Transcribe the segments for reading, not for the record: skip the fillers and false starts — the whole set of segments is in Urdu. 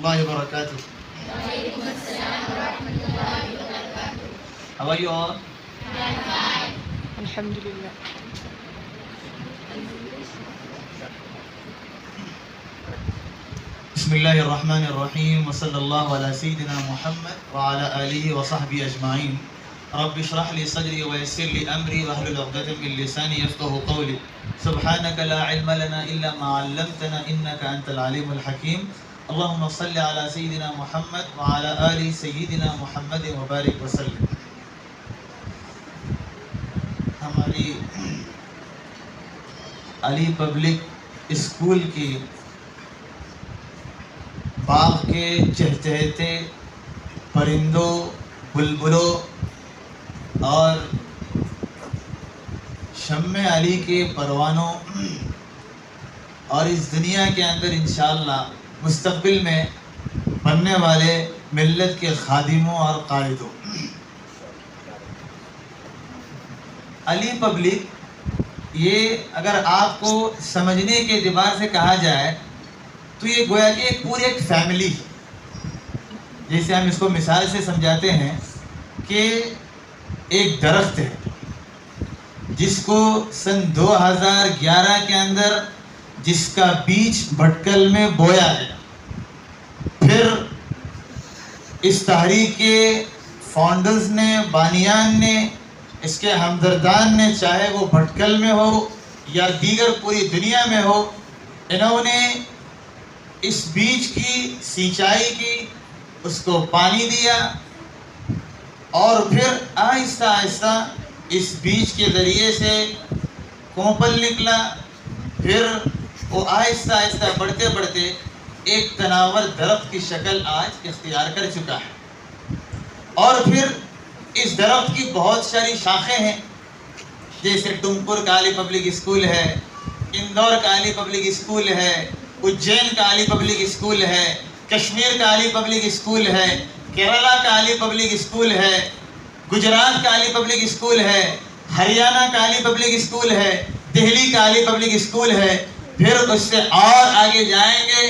الله وبركاته. How are you all? Alhamdulillah. بسم الله الرحمن الرحيم وصلى الله على سيدنا محمد وعلى آله وصحبه أجمعين. رب اشرح لي صدري ويسر لي أمري واحلل عقدة من لساني يفقهوا قولي. سبحانك لا علم لنا إلا ما علمتنا إنك أنت العليم الحكيم. اللهم صل على سيدنا محمد وعلى آل سيدنا محمد وبارك وسلم. ہماری علی پبلک اسکول کی باغ کے چہچہتے پرندوں، بلبلوں اور شمع علی کے پروانوں اور اس دنیا کے اندر انشاءاللہ مستقبل میں بننے والے ملت کے خادموں اور قائدوں، علی پبلک یہ اگر آپ کو سمجھنے کے اعتبار سے کہا جائے تو یہ گویا کہ پوری ایک فیملی، جیسے ہم اس کو مثال سے سمجھاتے ہیں کہ ایک درخت ہے جس کو سن 2011 کے اندر جس کا بیج بھٹکل میں بویا گیا، پھر اس تحریک کے فاؤنڈرز نے، بانیان نے، اس کے ہمدردان نے، چاہے وہ بھٹکل میں ہو یا دیگر پوری دنیا میں ہو، انہوں نے اس بیج کی سینچائی کی، اس کو پانی دیا اور پھر آہستہ آہستہ اس بیج کے ذریعے سے کوپل نکلا، پھر وہ آہستہ آہستہ بڑھتے بڑھتے ایک تناور درخت کی شکل آج اختیار کر چکا ہے۔ اور پھر اس درخت کی بہت ساری شاخیں ہیں، جیسے ٹمپور کا علی پبلک اسکول ہے، اندور کا علی پبلک اسکول ہے، اجین کا علی پبلک اسکول ہے، کشمیر کا علی پبلک اسکول ہے، کیرلا کا علی پبلک اسکول ہے، گجرات کا علی پبلک اسکول ہے، ہریانہ کا علی پبلک اسکول ہے، دہلی کا علی پبلک اسکول ہے، پھر اس سے اور آگے جائیں گے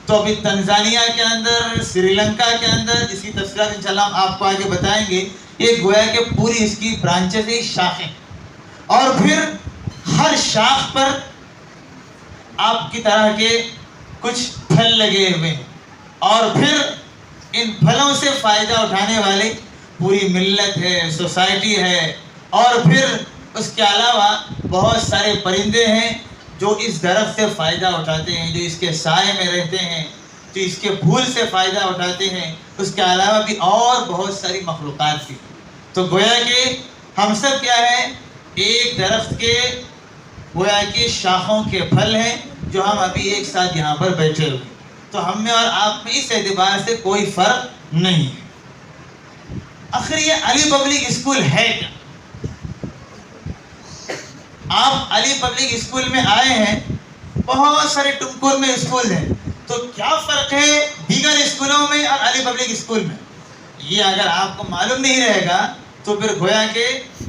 تو ابھی تنزانیہ کے اندر، سری لنکا کے اندر، اس کی تفصیلات انشاءاللہ ہم آپ کو آگے بتائیں گے۔ یہ گویا کہ پوری اس کی برانچز ہیں، شاخیں، اور پھر ہر شاخ پر آپ کی طرح کے کچھ پھل لگے ہوئے ہیں، اور پھر ان پھلوں سے فائدہ اٹھانے والے پوری ملت ہے، سوسائٹی ہے، اور پھر اس کے علاوہ بہت سارے پرندے ہیں جو اس درخت سے فائدہ اٹھاتے ہیں، جو اس کے سائے میں رہتے ہیں، جو اس کے پھول سے فائدہ اٹھاتے ہیں، اس کے علاوہ بھی اور بہت ساری مخلوقات کی۔ تو گویا کہ ہم سب کیا ہے، ایک درخت کے گویا کہ شاخوں کے پھل ہیں جو ہم ابھی ایک ساتھ یہاں پر بیٹھے ہوئے، تو ہم میں اور آپ میں اس اعتبار سے کوئی فرق نہیں ہے۔ آخر یہ علی پبلک اسکول ہے کیا؟ آپ علی پبلک اسکول میں آئے ہیں، بہت سارے ٹمکور میں اسکول ہیں، تو کیا فرق ہے دیگر اسکولوں میں اور علی پبلک اسکول میں؟ یہ اگر آپ کو معلوم نہیں رہے گا تو پھر گویا کہ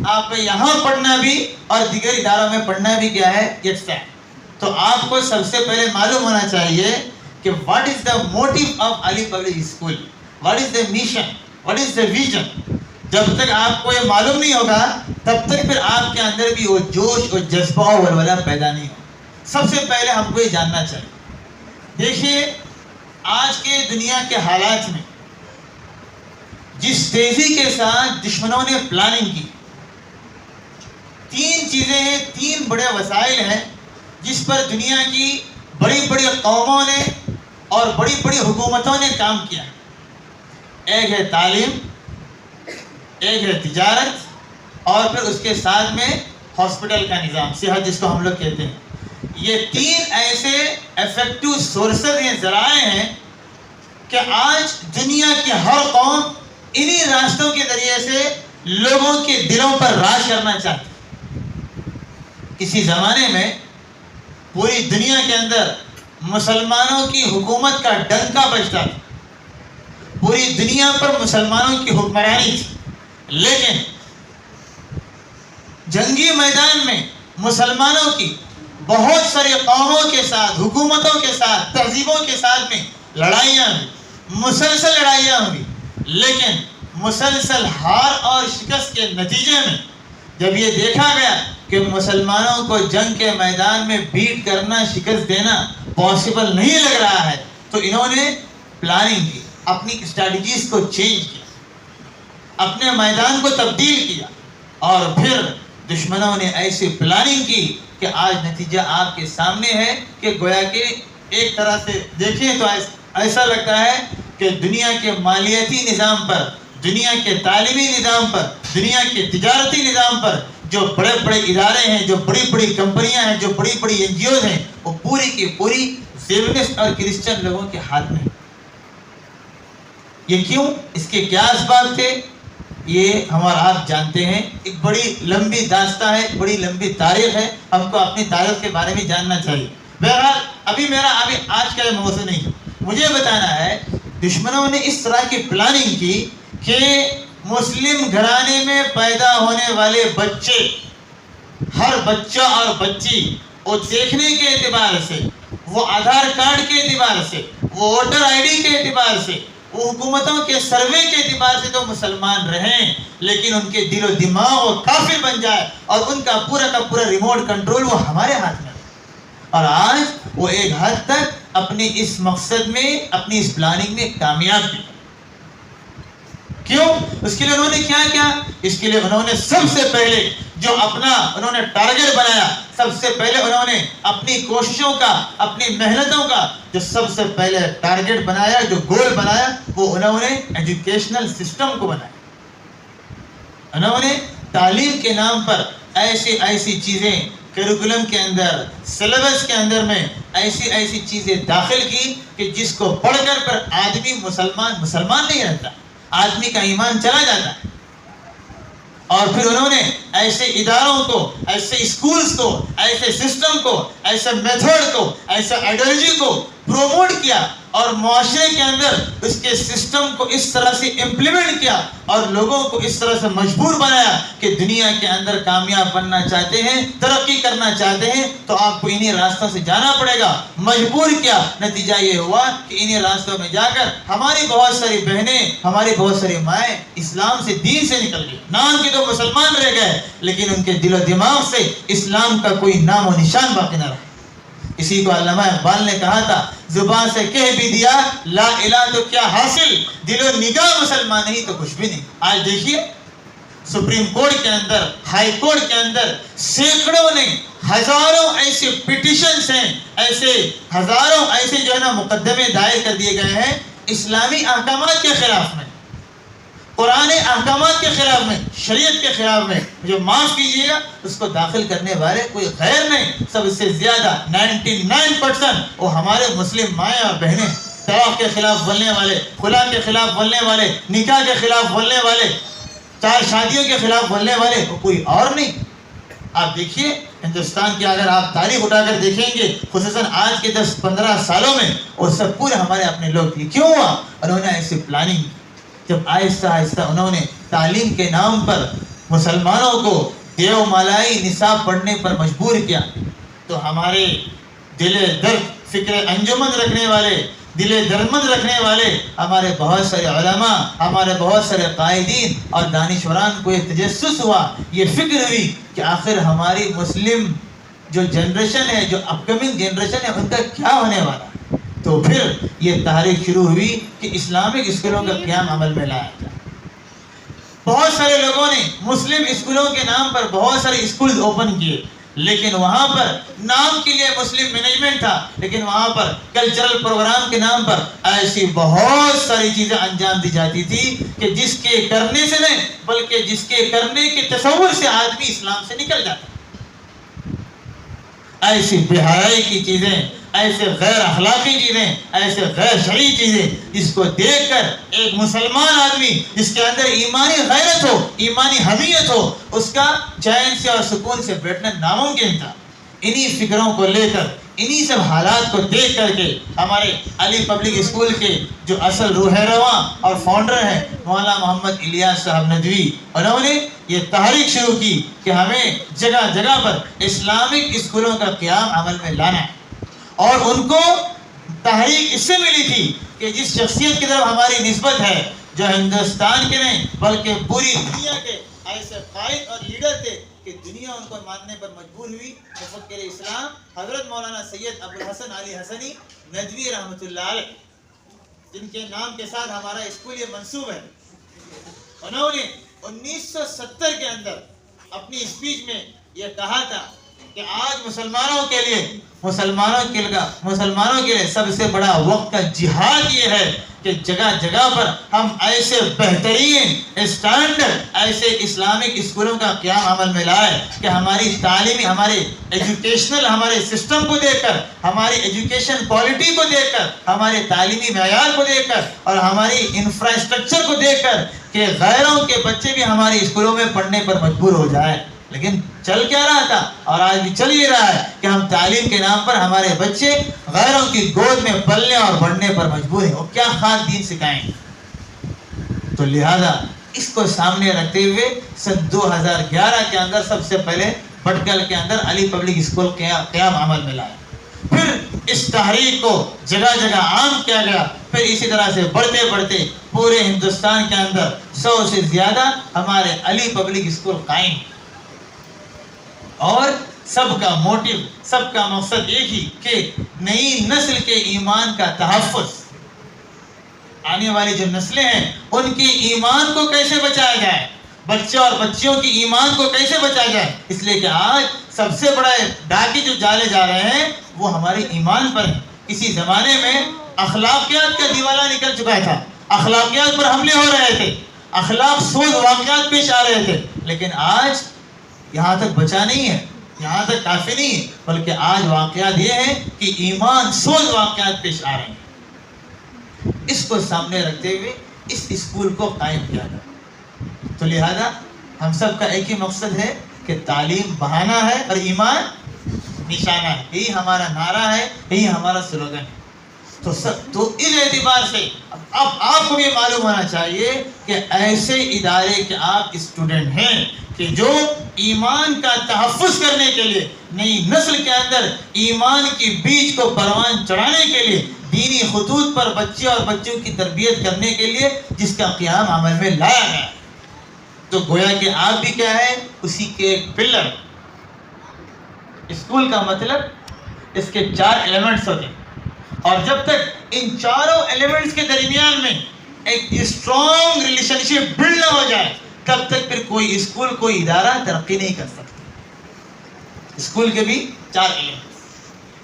آپ کو یہاں پڑھنا بھی اور دیگر اداروں میں پڑھنا بھی کیا ہے، یکساں ہے۔ تو آپ کو سب سے پہلے معلوم ہونا چاہیے کہ what is the motive of Ali public school, what is the mission, what is the vision. جب تک آپ کو یہ معلوم نہیں ہوگا تب تک پھر آپ کے اندر بھی وہ جوش اور جذبہ اور ولولہ پیدا نہیں ہوگا۔ سب سے پہلے ہم کو یہ جاننا چاہیے، دیکھیے آج کے دنیا کے حالات میں جس تیزی کے ساتھ دشمنوں نے پلاننگ کی، تین چیزیں ہیں، تین بڑے وسائل ہیں جس پر دنیا کی بڑی بڑی قوموں نے اور بڑی بڑی حکومتوں نے کام کیا۔ ایک ہے تعلیم، ایک ہے تجارت، اور پھر اس کے ساتھ میں ہاسپٹل کا نظام، صحت جس کو ہم لوگ کہتے ہیں۔ یہ تین ایسے ایفیکٹو سورسز ہیں، ذرائع ہیں کہ آج دنیا کی ہر قوم انہی راستوں کے ذریعے سے لوگوں کے دلوں پر راج کرنا چاہتی ہے۔ کسی زمانے میں پوری دنیا کے اندر مسلمانوں کی حکومت کا ڈنکا بجتا تھا، پوری دنیا پر مسلمانوں کی حکمرانی تھی، لیکن جنگی میدان میں مسلمانوں کی بہت ساری قوموں کے ساتھ، حکومتوں کے ساتھ، تہذیبوں کے ساتھ میں لڑائیاں ہوئی، مسلسل لڑائیاں ہوئی، لیکن مسلسل ہار اور شکست کے نتیجے میں جب یہ دیکھا گیا کہ مسلمانوں کو جنگ کے میدان میں بیٹ کرنا، شکست دینا پاسبل نہیں لگ رہا ہے، تو انہوں نے پلاننگ کی، اپنی اسٹریٹجیز کو چینج کیا، اپنے میدان کو تبدیل کیا، اور پھر دشمنوں نے ایسی پلاننگ کی کہ آج نتیجہ آپ کے سامنے ہے کہ گویا کہ ایک طرح سے دیکھیں تو ایسا لگتا ہے کہ دنیا کے مالیاتی نظام پر، دنیا کے تعلیمی نظام پر، دنیا کے تجارتی نظام پر جو بڑے بڑے ادارے ہیں، جو بڑی بڑی کمپنیاں ہیں، جو بڑی بڑی NGOs ہیں، وہ پوری کی پوری زیونسٹ اور کرسچن لوگوں کے ہاتھ میں. یہ کیوں؟ اس کے کیا اسباب تھے؟ یہ ہم اور آپ جانتے ہیں. ایک بڑی لمبی داستان ہے، بڑی لمبی تاریخ ہے، ہم کو اپنی تاریخ کے بارے میں جاننا چاہیے. بہرحال ابھی آج کا موضوع نہیں، مجھے بتانا ہے دشمنوں نے اس طرح کی پلاننگ کی کہ مسلم گھرانے میں پیدا ہونے والے بچے، ہر بچہ اور بچی، وہ دیکھنے کے اعتبار سے، وہ آدھار کارڈ کے اعتبار سے، وہ ووٹر ID کے اعتبار سے، وہ حکومتوں کے سروے کے اعتبار سے تو مسلمان رہیں، لیکن ان کے دل و دماغ وہ کافر بن جائے اور ان کا پورا ریموٹ کنٹرول وہ ہمارے ہاتھ میں. اور آج وہ ایک حد تک اپنے اس مقصد میں، اپنی اس پلاننگ میں کامیاب بھی. کیوں؟ اس کے لیے انہوں نے کیا؟ اس کے لیے انہوں نے سب سے پہلے جو انہوں نے ٹارگٹ بنایا، سب سے پہلے انہوں نے اپنی کوششوں کا، اپنی محنتوں کا جو سب سے پہلے ٹارگٹ بنایا، جو گول بنایا، وہ انہوں نے ایجوکیشنل سسٹم کو بنایا. انہوں نے تعلیم کے نام پر ایسی چیزیں کریکولم کے اندر، سلیبس کے اندر میں ایسی چیزیں داخل کی کہ جس کو پڑھ کر آدمی مسلمان نہیں رہتا، آدمی کا ایمان چلا جاتا ہے. اور پھر انہوں نے ایسے اداروں کو، ایسے اسکولز کو، ایسے سسٹم کو، ایسے میتھڈ کو، ایسے آئیڈیالوجی کو پروموٹ کیا اور معاشرے کے اندر اس کے سسٹم کو اس طرح سے امپلیمنٹ کیا اور لوگوں کو اس طرح سے مجبور بنایا کہ دنیا کے اندر کامیاب بننا چاہتے ہیں، ترقی کرنا چاہتے ہیں تو آپ کو انہی راستوں سے جانا پڑے گا. مجبور کیا، نتیجہ یہ ہوا کہ انہی راستوں میں جا کر ہماری بہت ساری بہنیں، ہماری بہت ساری مائیں اسلام سے، دین سے نکل گئی. نام کے تو مسلمان رہ گئے لیکن ان کے دل و دماغ سے اسلام کا کوئی نام و نشان باقی نہ رہا. اسی کو علامہ اقبال نے کہا تھا، زبان سے کہہ بھی دیا لا الہ تو کیا حاصل، دل و نگاہ مسلمان نہیں تو کچھ بھی نہیں. آج دیکھیے سپریم کورٹ کے اندر، ہائی کورٹ کے اندر سینکڑوں نے، ہزاروں ایسے پٹیشنز ہیں، ہزاروں ایسے جو ہے نا مقدمے دائر کر دیے گئے ہیں اسلامی احکامات کے خلاف میں، قرآن احکامات کے خلاف میں، شریعت کے خلاف میں. جو معاف کیجیے گا اس کو داخل کرنے والے کوئی غیر نہیں، سب سے زیادہ 99% وہ ہمارے مسلم مائیں اور بہنیں. طلاق کے خلاف بولنے والے، خلا کے خلاف بولنے والے، نکاح کے خلاف بولنے والے، 4 شادیوں کے خلاف بولنے والے، وہ کوئی اور نہیں. آپ دیکھیے ہندوستان کی اگر آپ تاریخ اٹھا کر دیکھیں گے، خصوصاً آج کے 10-15 سالوں میں، وہ سب پورے ہمارے اپنے لوگ تھے. کیوں ہوا؟ انہوں نے ایسی پلاننگ. جب آہستہ آہستہ انہوں نے تعلیم کے نام پر مسلمانوں کو دیو مالائی نصاب پڑھنے پر مجبور کیا تو ہمارے دل درد، فکر انجمن رکھنے والے، دل درمند رکھنے والے ہمارے بہت سارے علماء، ہمارے بہت سارے قائدین اور دانشوران کو یہ تجسس ہوا، یہ فکر ہوئی کہ آخر ہماری مسلم جو جنریشن ہے، جو اپ کمنگ جنریشن ہے، ان کا کیا ہونے والا. تو پھر یہ تحریک شروع ہوئی کہ اسلامک اسکولوں کا قیام عمل میں لایا جائے. بہت سارے لوگوں نے مسلم اسکولوں کے نام پر بہت سارے اسکولز اوپن کیے، لیکن وہاں پر نام کے لیے مسلم مینجمنٹ تھا، لیکن وہاں پر کلچرل پروگرام کے نام پر ایسی بہت ساری چیزیں انجام دی جاتی تھی کہ جس کے کرنے سے نہیں بلکہ جس کے کرنے کے تصور سے آدمی اسلام سے نکل جاتا. ایسی بے حیائی کی چیزیں، ایسے غیر اخلاقی چیزیں، ایسے غیر شرعی چیزیں جس کو دیکھ کر ایک مسلمان آدمی جس کے اندر ایمانی غیرت ہو، ایمانی حمیت ہو، اس کا چین سے اور سکون سے بیٹھنا ناممکن تھا. انہی فکروں کو لے کر، انہی سب حالات کو دیکھ کر کے ہمارے علی پبلک اسکول کے جو اصل روح رواں اور فاؤنڈر ہیں مولانا محمد الیاس صاحب ندوی، انہوں نے یہ تحریک شروع کی کہ ہمیں جگہ جگہ پر اسلامک اسکولوں کا قیام عمل میں لانا ہے اور ان کو تحریک اس سے ملی تھی کہ جس شخصیت کی طرف ہماری نسبت ہے، جو ہندوستان کے نہیں بلکہ پوری دنیا کے ایسے قائد اور لیڈر تھے کہ دنیا ان کو ماننے پر مجبور ہوئی، مفکر اسلام حضرت مولانا سید ابو الحسن علی حسنی ندوی رحمۃ اللہ علیہ، جن کے نام کے ساتھ ہمارا اسکول یہ منسوب ہے. انہوں نے 1970 کے اندر اپنی اسپیچ میں یہ کہا تھا کہ آج مسلمانوں کے لیے سب سے بڑا وقت کا جہاد یہ ہے کہ جگہ جگہ پر ہم ایسے بہترین اسٹینڈرڈ ایسے اسلامک اسکولوں کا قیام عمل میں لائے کہ ہماری تعلیمی، ہمارے ایجوکیشنل ہمارے سسٹم کو دیکھ کر، ہماری ایجوکیشن کوالٹی کو دیکھ کر، ہمارے تعلیمی معیار کو دیکھ کر اور ہماری انفراسٹرکچر کو دیکھ کر کہ غیروں کے بچے بھی ہماری اسکولوں میں پڑھنے پر مجبور ہو جائے. لیکن چل کیا رہا تھا اور آج بھی چل ہی رہا ہے کہ ہم تعلیم کے نام پر ہمارے بچے غیروں کی گود میں پلنے اور بڑھنے پر مجبور ہیں. وہ کیا خاص دین سکھائیں؟ تو لہذا اس کو سامنے رکھتے ہوئے سن 2011 کے اندر سب سے پہلے بٹکل کے اندر علی پبلک اسکول قیام عمل میں لایا. پھر اس تحریک کو جگہ جگہ عام کیا گیا. پھر اسی طرح سے بڑھتے بڑھتے پورے ہندوستان کے اندر 100 سے زیادہ ہمارے علی پبلک اسکول قائم، اور سب کا موٹیو، سب کا مقصد ایک ہی کہ نئی نسل کے ایمان کا تحفظ، آنے والی جو نسلیں ہیں ان کی ایمان کو کیسے بچایا جائے، بچے اور بچیوں کی ایمان کو کیسے بچایا جائے. اس لیے کہ آج سب سے بڑا ڈاکے جو ڈالے جا رہے ہیں وہ ہمارے ایمان پر ہیں. کسی زمانے میں اخلاقیات کا دیوالا نکل چکا تھا، اخلاقیات پر حملے ہو رہے تھے، اخلاق سوز واقعات پیش آ رہے تھے. لیکن آج یہاں تک بچا نہیں ہے، یہاں تک کافی نہیں ہے، بلکہ آج واقعات یہ ہیں کہ ایمان سوز واقعات پیش آ رہے ہیں. اس کو سامنے رکھتے ہوئے اس اسکول کو قائم کیا گیا. تو لہذا ہم سب کا ایک ہی مقصد ہے کہ تعلیم بہانہ ہے اور ایمان نشانہ ہے. یہی ہمارا نعرہ ہے، یہی ہمارا سلوگن ہے. تو اس اعتبار سے اب آپ کو بھی معلوم ہونا چاہیے کہ ایسے ادارے کے آپ اسٹوڈنٹ ہیں کہ جو ایمان کا تحفظ کرنے کے لیے، نئی نسل کے اندر ایمان کی بیج کو پروان چڑھانے کے لیے، دینی خطوط پر بچے اور بچوں کی تربیت کرنے کے لیے جس کا قیام عمل میں لایا گیا. تو گویا کہ آپ بھی کیا ہے، اسی کے ایک پلر. اسکول کا مطلب اس کے 4 ایلیمنٹس ہوتے ہیں، اور جب تک ان چاروں ایلیمنٹس کے درمیان میں ایک اسٹرانگ ریلیشن شپ بلڈ نہ ہو جائے تب تک پھر کوئی اسکول، کوئی ادارہ ترقی نہیں کر سکتا. اسکول کے بھی 4 ایلیمنٹس،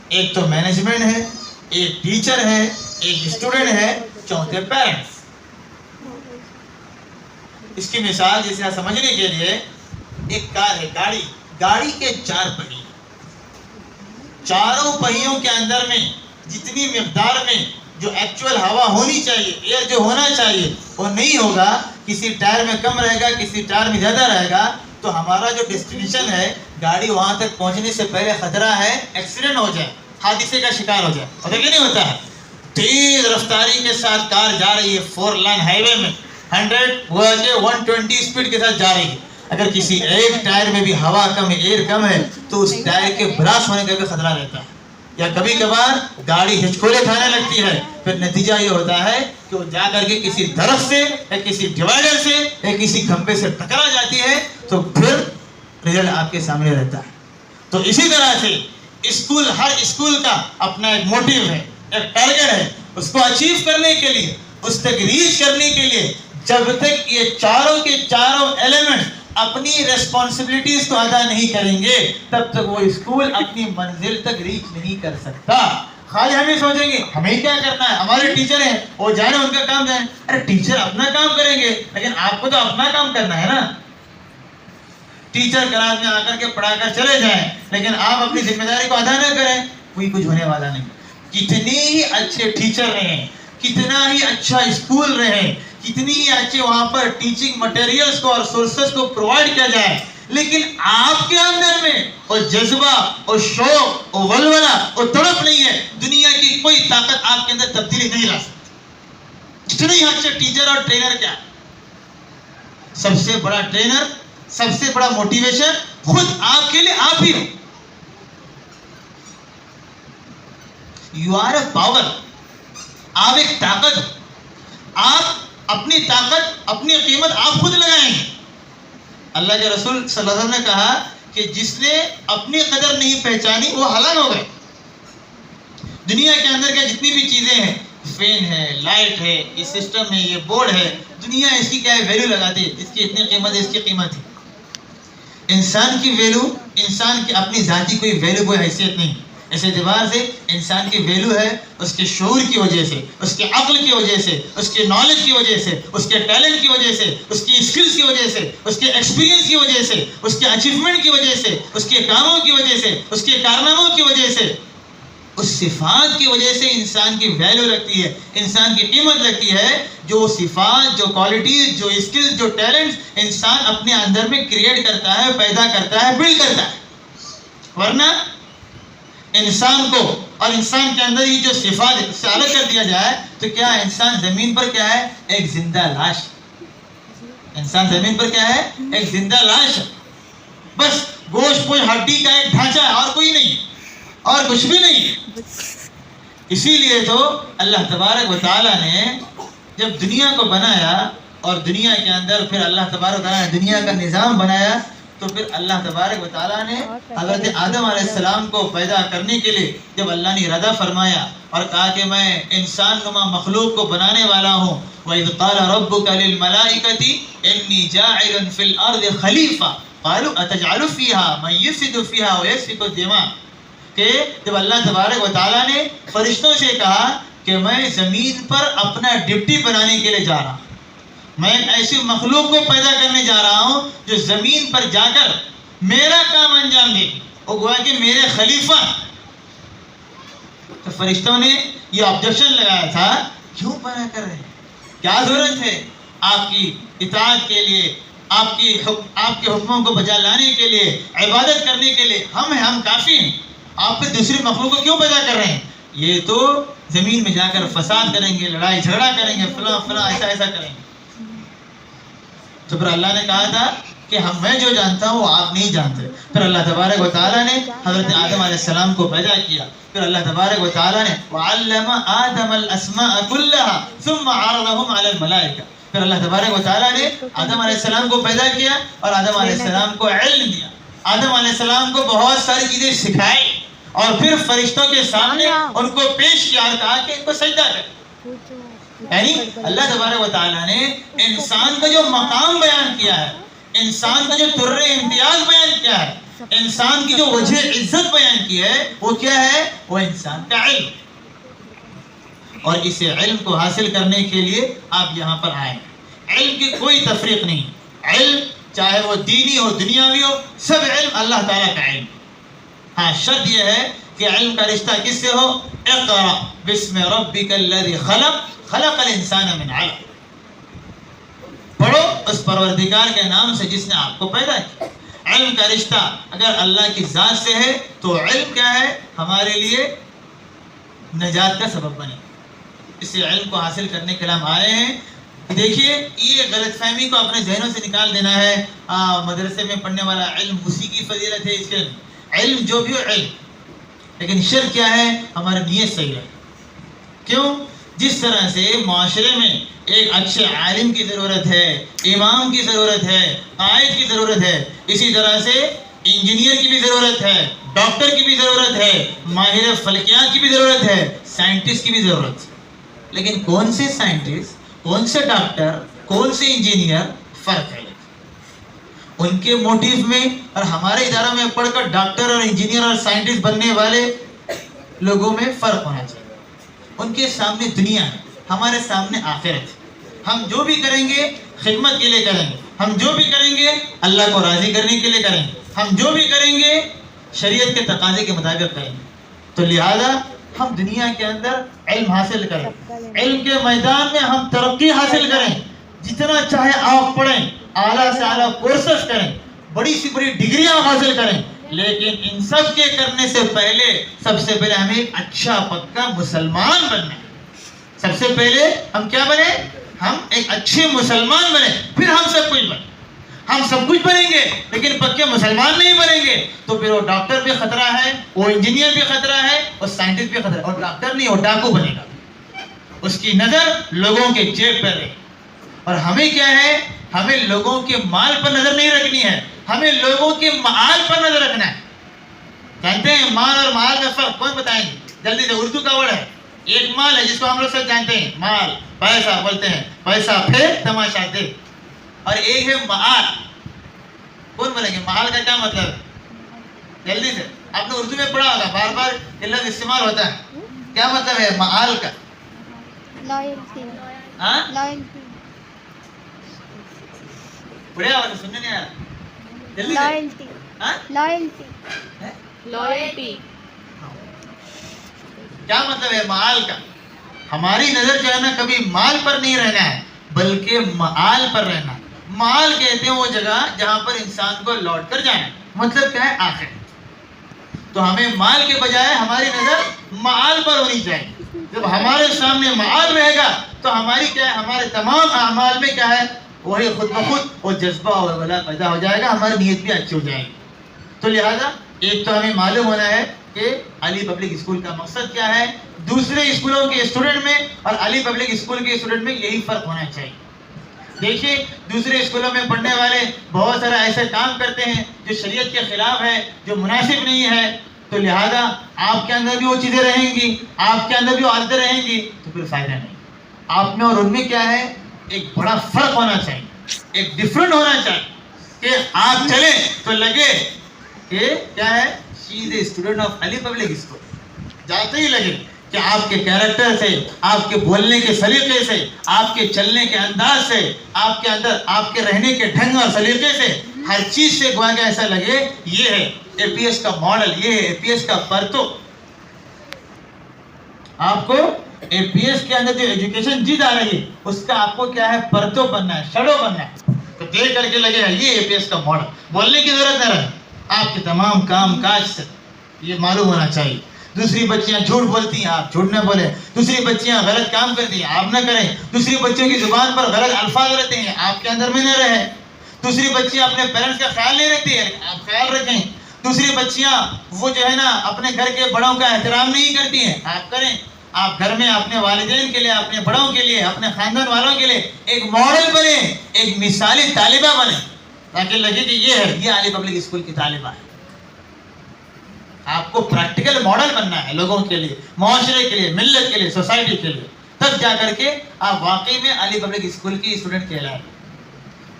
ایک تو مینجمنٹ ہے، ایک ٹیچر ہے، ایک اسٹوڈنٹ ہے، چوتھے پیرنٹس. اس کی مثال جسے سمجھنے کے لیے ایک کار ہے، گاڑی کے 4 پہیے، چاروں پہیوں کے اندر میں جتنی مقدار میں جو ایکچوئل ہوا ہونی چاہیے، ایئر جو ہونا چاہیے وہ نہیں ہوگا، کسی ٹائر میں کم رہے گا، کسی ٹائر میں زیادہ رہے گا، تو ہمارا جو ڈیسٹینیشن ہے، گاڑی وہاں تک پہنچنے سے پہلے خطرہ ہے ایکسیڈنٹ ہو جائے، حادثے کا شکار ہو جائے. ہوتا کہ نہیں ہوتا ہے؟ تیز رفتاری کے ساتھ کار جا رہی ہے 4 لائن ہائی وے میں، 120 اسپیڈ کے ساتھ جا رہی ہے. اگر کسی ایک ٹائر میں بھی ہوا کم ہے، ایئر کم ہے، تو اس ٹائر کے براسٹ ہونے کا بھی خطرہ رہتا ہے. یا کبھی کبھار گاڑی ہچکولے کھانے لگتی ہے، پھر نتیجہ یہ ہوتا ہے کہ وہ جا کر کے کسی درخت سے یا کسی ڈیوائڈر سے یا کسی کھمبے سے ٹکرا جاتی ہے، تو پھر رزلٹ آپ کے سامنے رہتا ہے. تو اسی طرح سے ہر اسکول کا اپنا ایک موٹیو ہے، ایک ٹارگیٹ ہے. اس کو اچیو کرنے کے لیے، اس تک ریچ کرنے کے لیے، جب تک یہ چاروں کے چاروں ایلیمنٹ اپنی ریسپانسبلٹیز کو ادا نہیں کریں گے تب تک وہ اسکول اپنی منزل تک ریچ نہیں کر سکتا. خالی ہمیں سوچیں گے ہمیں کیا کرنا ہے، ہمارے ٹیچر ہیں وہ جانے ان کا کام جائیں. ارے ٹیچر اپنا کام کریں گے لیکن آپ کو تو اپنا کام کرنا ہے نا. ٹیچر کلاس میں آ کر کے پڑھا کر چلے جائیں لیکن آپ اپنی ذمہ داری کو ادا نہ کریں، کوئی کچھ ہونے والا نہیں. کتنے ہی اچھے ٹیچر رہیں، کتنا ہی اچھا اسکول رہے، کتنی ہی اچھے وہاں پر ٹیچنگ مٹیریلز کو اور سورسز کو پرووائڈ کیا جائے، لیکن آپ کے اندر میں وہ جذبہ، وہ شوق، وہ ولولہ، وہ تڑپ نہیں ہے، دنیا کی کوئی طاقت آپ کے اندر تبدیلی نہیں لا سکتی. کتنے ہی اچھے ٹیچر اور ٹرینر کیا، سب سے بڑا ٹرینر، سب سے بڑا موٹیویشن خود آپ کے لیے آپ ہی ہو. You are a power. آپ ایک طاقت، آپ اپنی طاقت، اپنی قیمت آپ خود لگائیں گے. اللہ کے رسول صلی اللہ علیہ وسلم نے کہا کہ جس نے اپنی قدر نہیں پہچانی وہ ہلاک ہو گئے. دنیا کے اندر کے جتنی بھی چیزیں ہیں، فین ہے، لائٹ ہے، یہ سسٹم ہے، یہ بورڈ ہے، دنیا اس کی کیا ہے ویلیو لگاتی ہے، اس کی اتنی قیمت ہے، اس کی قیمت ہے. انسان کی ویلیو، انسان کی اپنی ذاتی کوئی ویلیو، کوئی حیثیت نہیں. اس اعتبار سے انسان کی ویلیو ہے اس کے شعور کی وجہ سے، اس کے عقل کی وجہ سے، اس کے نالج کی وجہ سے، اس کے ٹیلنٹ کی وجہ سے، اس کی اسکلز کی وجہ سے، اس کے ایکسپیرینس کی وجہ سے، اس کے اچیومنٹ کی وجہ سے، اس کے کاموں کی وجہ سے، اس کے کارناموں کی وجہ سے، اس صفات کی وجہ سے انسان کی ویلیو لگتی ہے، انسان کی قیمت لگتی ہے. جو صفات، جو کوالٹیز، جو اسکلز، جو ٹیلنٹس انسان اپنے اندر میں کریٹ کرتا ہے، پیدا کرتا ہے، بلڈ کرتا ہے. ورنہ انسان کو اور انسان کے اندر یہ جو صفات سے الگ کر دیا جائے تو کیا انسان زمین پر کیا ہے؟ ایک زندہ لاش. انسان زمین پر کیا ہے؟ ایک زندہ لاش. بس گوشت کوئی ہڈی کا ایک ڈھانچہ ہے اور کوئی نہیں، اور کچھ بھی نہیں. اسی لیے تو اللہ تبارک و تعالیٰ نے جب دنیا کو بنایا اور دنیا کے اندر پھر اللہ تبارک و تعالیٰ نے دنیا کا نظام بنایا، تو پھر اللہ تبارک و تعالیٰ نے حضرت آدم علیہ السلام کو پیدا کرنے کے لیے جب اللہ نے ارادہ فرمایا اور کہا کہ میں انسان نما مخلوق کو بنانے والا ہوں، وَإِذْ قَالَ رَبُّكَ لِلْمَلَائِكَةِ إِنِّي جَاعِلٌ فِي الْأَرْضِ خَلِيفَةً قَالُوا أَتَجْعَلُ فِيهَا مَن يُفْسِدُ فِيهَا وَيَسْفِكُ الدِّمَاءَ. کہ جب اللہ تبارک و تعالیٰ نے فرشتوں سے کہا کہ میں زمین پر اپنا ڈپٹی بنانے کے لیے جا رہا ہوں، میں ایک ایسی مخلوق کو پیدا کرنے جا رہا ہوں جو زمین پر جا کر میرا کام انجام دے گی، وہ گویا کہ میرے خلیفہ. تو فرشتوں نے یہ آبجیکشن لگایا تھا، کیوں پیدا کر رہے ہیں؟ کیا ضرورت ہے آپ کی اطاعت کے لیے، آپ کے حکموں کو بجا لانے کے لیے، عبادت کرنے کے لیے ہم ہیں، ہم کافی ہیں. آپ پھر دوسری مخلوق کو کیوں پیدا کر رہے ہیں؟ یہ تو زمین میں جا کر فساد کریں گے، لڑائی جھگڑا کریں گے، فلاں فلاں ایسا ایسا کریں گے. تو پھر اللہ نے کہا تھا کہ میں جو جانتا ہوں وہ آپ نہیں جانتے. پھر اللہ تبارک و تعالیٰ نے حضرت آدم علیہ السلام کو پیدا کیا. پھر اللہ تبارک و تعالیٰ نے وَعَلَّمَ آدَمَ الْأَسْمَاءَ كُلَّهَا ثُمَّ عَرَضَهُمْ عَلَى الْمَلَائِكَةِ. پھر اللہ تبارک و تعالیٰ نے آدم علیہ السلام کو پیدا کیا اور آدم علیہ السلام کو علم دیا. آدم علیہ السلام کو بہت ساری چیزیں سکھائی اور پھر فرشتوں کے سامنے ان کو پیش کیا اور کہا کہ ان کو سجدہ کریں. یعنی اللہ تبارک و تعالیٰ نے انسان کا جو مقام بیان کیا ہے، انسان کا جو در امتیاز بیان کیا ہے، انسان کی جو وجہ عزت بیان کی ہے، وہ کیا ہے؟ وہ انسان کا علم. اور اس علم کو حاصل کرنے کے لیے آپ یہاں پر آئے. علم کی کوئی تفریق نہیں. علم چاہے وہ دینی ہو، دنیاوی ہو، سب علم اللہ تعالیٰ کا علم. ہاں شرط یہ ہے کہ علم کا رشتہ کس سے ہو؟ اقرأ بسم ربک الذی خلق خلق الانسان من علق. پڑھو اس پروردگار کے نام سے جس نے آپ کو پیدا کیا. علم کا رشتہ اگر اللہ کی ذات سے ہے تو علم کیا ہے؟ ہمارے لیے نجات کا سبب بنے. اس علم کو حاصل کرنے کے لیے ہم آئے ہیں. دیکھیے یہ غلط فہمی کو اپنے ذہنوں سے نکال دینا ہے. مدرسے میں پڑھنے والا علم اسی کی فضیلت ہے، اس کے علم جو بھی ہو علم، لیکن شرط کیا ہے؟ ہماری نیت صحیح ہے. کیوں؟ جس طرح سے معاشرے میں ایک اچھے عالم کی ضرورت ہے، امام کی ضرورت ہے، قائد کی ضرورت ہے، اسی طرح سے انجینئر کی بھی ضرورت ہے، ڈاکٹر کی بھی ضرورت ہے، ماہر فلکیات کی بھی ضرورت ہے، سائنٹسٹ کی بھی ضرورت ہے. لیکن کون سے سائنٹسٹ، کون سے ڈاکٹر، کون سے انجینئر، فرق ہے. ان کے موٹیو میں اور ہمارے ادارہ میں پڑھ کر ڈاکٹر اور انجینئر اور سائنٹسٹ بننے والے لوگوں میں فرق ہونا چاہیے. ان کے سامنے دنیا ہے، ہمارے سامنے آخرت ہے. ہم جو بھی کریں گے خدمت کے لیے کریں گے، ہم جو بھی کریں گے اللہ کو راضی کرنے کے لیے کریں گے، ہم جو بھی کریں گے شریعت کے تقاضے کے مطابق کریں گے. تو لہذا ہم دنیا کے اندر علم حاصل کریں، علم کے میدان میں ہم ترقی حاصل کریں. جتنا چاہے آپ پڑھیں، اعلیٰ سے اعلیٰ کورسز کریں، بڑی سی بڑی ڈگریاں حاصل کریں، لیکن ان سب کے کرنے سے پہلے سب سے پہلے ہمیں ایک اچھا پکا مسلمان بننا ہے. سب سے پہلے ہم کیا بنے؟ ہم ایک اچھے مسلمان بنے، پھر ہم سب کچھ بنے. ہم سب کچھ بنیں گے لیکن پکے مسلمان نہیں بنیں گے تو پھر وہ ڈاکٹر بھی خطرہ ہے، وہ انجینئر بھی خطرہ ہے، وہ سائنٹسٹ بھی خطرہ ہے. اور ڈاکٹر نہیں، وہ ڈاکو بنے گا. اس کی نظر لوگوں کے جیب پر رہے. اور ہمیں کیا ہے, ہمیں لوگوں کے مال پر نظر نہیں رکھنی ہے, ہمیں لوگوں کے معال پر نظر رکھنا ہے. جانتے ہیں مال اور معال کا فرق کون بتائیں گے؟ جلدی سے, اردو کا ورڈ ہے. ایک مال ہے جس کو ہم لوگ سب جانتے ہیں, مال, پیسہ بولتے ہیں, پیسہ پھر تماشا دے. اور ایک ہے معال. کون بولیں گے معال کا کیا مطلب ہے؟ جلدی سے, آپ نے اردو میں پڑھا ہوگا, بار بار یہ لفظ استعمال ہوتا ہے. کیا مطلب ہے معال کا؟ لائلٹی. ہاں, لائلٹی. پڑھے آواز سننے نہیں آ رہا, جلدی سے. لائلٹی. ہاں, لائلٹی. لائلٹی. کیا مطلب ہے معال کا؟ ہماری نظر جو ہے نا کبھی مال پر نہیں رہنا ہے بلکہ معال پر رہنا. معال کہتے ہیں وہ جگہ جہاں پر انسان کو لوٹ کر جانا. مطلب کیا ہے؟ آخر. تو ہمیں مال کے بجائے ہماری نظر معال پر ہونی چاہیے. جب ہمارے سامنے معال رہے گا تو ہماری کیا ہے, ہمارے تمام اعمال میں کیا ہے, وہی خود بخود وہ جذبہ اور ولا پیدا ہو جائے گا, ہماری نیت بھی اچھی ہو جائے گی. تو لہذا ایک تو ہمیں معلوم ہونا ہے کہ علی پبلک اسکول کا مقصد کیا ہے. دوسرے اسکولوں کے اسٹوڈنٹ میں اور علی پبلک اسکول کے اسٹوڈنٹ میں یہی فرق ہونا چاہیے. دیکھیے دوسرے اسکولوں میں پڑھنے والے بہت سارا ایسے کام کرتے ہیں جو شریعت کے خلاف ہے, جو مناسب نہیں ہے. تو لہذا آپ کے اندر بھی وہ چیزیں رہیں گی, آپ کے اندر بھی وہ عادتیں رہیں گی, تو پھر فائدہ نہیں. آپ میں اور ان میں کیا ہے, ایک بڑا فرق ہونا چاہیے, ایک ڈفرنٹ ہونا چاہیے کہ آپ چلیں تو لگے کہ کیا ہے, she is a student of Ali public school. جاتے ہی لگے کہ آپ کے کیریکٹر سے, آپ کے بولنے کے سلیقے سے, آپ کے چلنے کے انداز سے, آپ کے اندر آپ کے رہنے کے ڈھنگ اور سلیقے سے, ہر چیز سے گویا کہ ایسا لگے یہ ہے اے پی ایس کا ماڈل, یہ ہے اے پی ایس کا پرتو. آپ کو اے پی ایس کے اندر جو ایجوکیشن جیت آ رہی ہے اس کا آپ کو کیا ہے, پرتو بننا ہے, شیڈو بننا ہے. تو دیکھ کر کے لگے یہ اے پی ایس کا ماڈل. بولنے کی ضرورت نہ رہے, آپ کے تمام کام کاج سے یہ معلوم ہونا چاہیے. دوسری بچیاں جھوٹ بولتی ہیں, آپ جھوٹ نہ بولیں. دوسری بچیاں غلط کام کرتی ہیں, آپ نہ کریں. دوسری بچیوں کی زبان پر غلط الفاظ رہتے ہیں, آپ کے اندر میں نہ رہیں. دوسری بچیاں اپنے پیرنٹس کا خیال نہیں رکھتی ہیں, آپ خیال رکھیں. دوسری بچیاں وہ جو ہے نا اپنے گھر کے بڑوں کا احترام نہیں کرتی ہیں, آپ کریں. آپ گھر میں اپنے والدین کے لیے, اپنے بڑوں کے لیے, اپنے خاندان والوں کے لیے ایک ماڈل بنے, ایک مثالی طالبہ بنے, تاکہ لگے کہ یہ ہے, یہ علی پبلک اسکول کی طالبہ ہے. آپ کو پریکٹیکل ماڈل بننا ہے لوگوں کے لیے, معاشرے کے لیے, ملت کے لیے, سوسائٹی کے لیے. تب جا کر کے آپ واقعی میں علی پبلک اسکول کی اسٹوڈنٹ کہلائیں.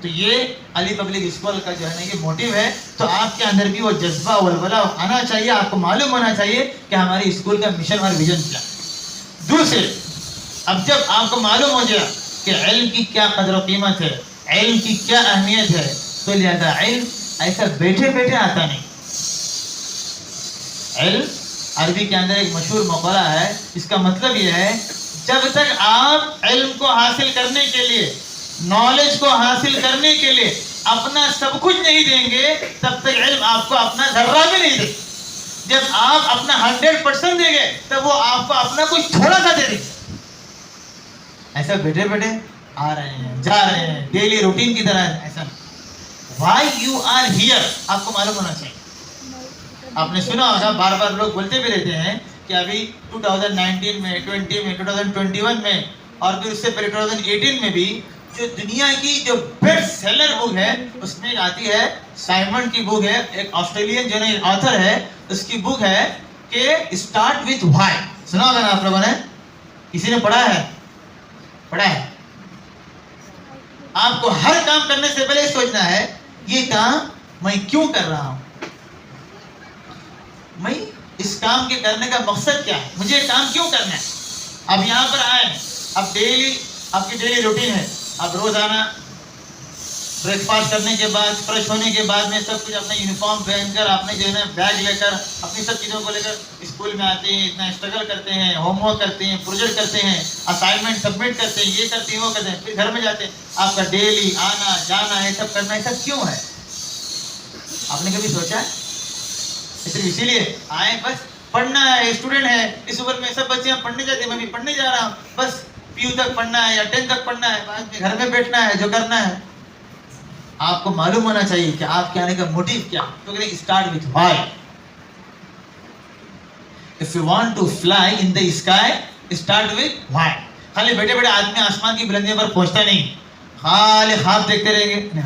تو یہ علی پبلک اسکول کا جو ہے نا یہ موٹیو ہے. تو آپ کے اندر بھی وہ جذبہ ولولہ آنا چاہیے, آپ کو معلوم ہونا چاہیے کہ ہماری اسکول کا مشن اور ویژن کیا. دوسرے, اب جب آپ کو معلوم ہو گیا کہ علم کی کیا قدر و قیمت ہے, علم کی کیا اہمیت ہے, تو لہذا علم ایسا بیٹھے بیٹھے آتا نہیں. علم عربی کے اندر ایک مشہور مقولہ ہے, اس کا مطلب یہ ہے جب تک آپ علم کو حاصل کرنے کے لیے, نالج کو حاصل کرنے کے لیے اپنا سب کچھ نہیں دیں گے تب تک علم آپ کو اپنا ذرہ بھی نہیں دے. جب آپ اپنا 100% دیں گے تب وہ آپ کو اپنا کچھ تھوڑا سا دے دیں. ایسا بیٹھے بیٹھے آ رہے ہیں, جا رہے ہیں, ڈیلی روٹین کی طرح, ایسا. وائی یو آر ہیئر آپ کو معلوم ہونا چاہیے. آپ نے سنا ہوگا, بار بار لوگ بولتے بھی رہتے ہیں کہ ابھی 2019 میں, 20 میں, 2021 میں اور پھر اس سے پہلے 2018 میں بھی جو دنیا کی جو بیسٹ سیلر بک ہے اس میں آتی ہے, سائمن کی بک ہے, ایک آسٹریلین جو ہے آتھر ہے, اس کی بک ہے کہ اسٹارٹ وتھ وائی. سنا ہوگا نا آپ لوگوں نے, کسی نے پڑھا ہے؟ پڑھا ہے. آپ کو ہر کام کرنے سے پہلے سوچنا ہے یہ کام میں کیوں کر رہا ہوں, میں اس کام کے کرنے کا مقصد کیا ہے, مجھے کام کیوں کرنا ہے. اب یہاں پر آئے, اب ڈیلی آپ کی ڈیلی روٹین ہے, اب روزانہ بریک فاسٹ کرنے کے بعد, فریش ہونے کے بعد میں سب کچھ اپنا یونیفارم پہن کر, اپنے جو ہے نا بیگ لے کر, اپنی سب چیزوں کو لے کر اسکول میں آتے ہیں, اتنا اسٹرگل کرتے ہیں, ہوم ورک کرتے ہیں, پروجیکٹ کرتے ہیں, اسائنمنٹ سبمٹ کرتے ہیں, یہ کرتے ہیں, وہ کرتے ہیں, پھر گھر میں جاتے ہیں. آپ کا ڈیلی آنا جانا ہے, سب کرنا ہے, سب کیوں ہے؟ آپ نے کبھی سوچا؟ صرف اسی لیے آئے بس پڑھنا ہے, اسٹوڈنٹ ہے, اس عمر میں سب بچیاں پڑھنے جاتے ہیں, میں بھی پڑھنے جا رہا ہوں, بس پیو تک پڑھنا ہے یا 10 تک پڑھنا ہے, بعد میں گھر میں بیٹھنا ہے, جو کرنا ہے. آپ کو معلوم ہونا چاہیے کہ آپ کے آنے کا موٹیو کیا ہے. تو کہتے ہیں start with Y. If you want to fly in the sky, start with why. خالی بیٹے بیٹے آدمی آسمان کی بلندیوں پر پہنچتا نہیں, خالی خواب دیکھتے رہیں گے.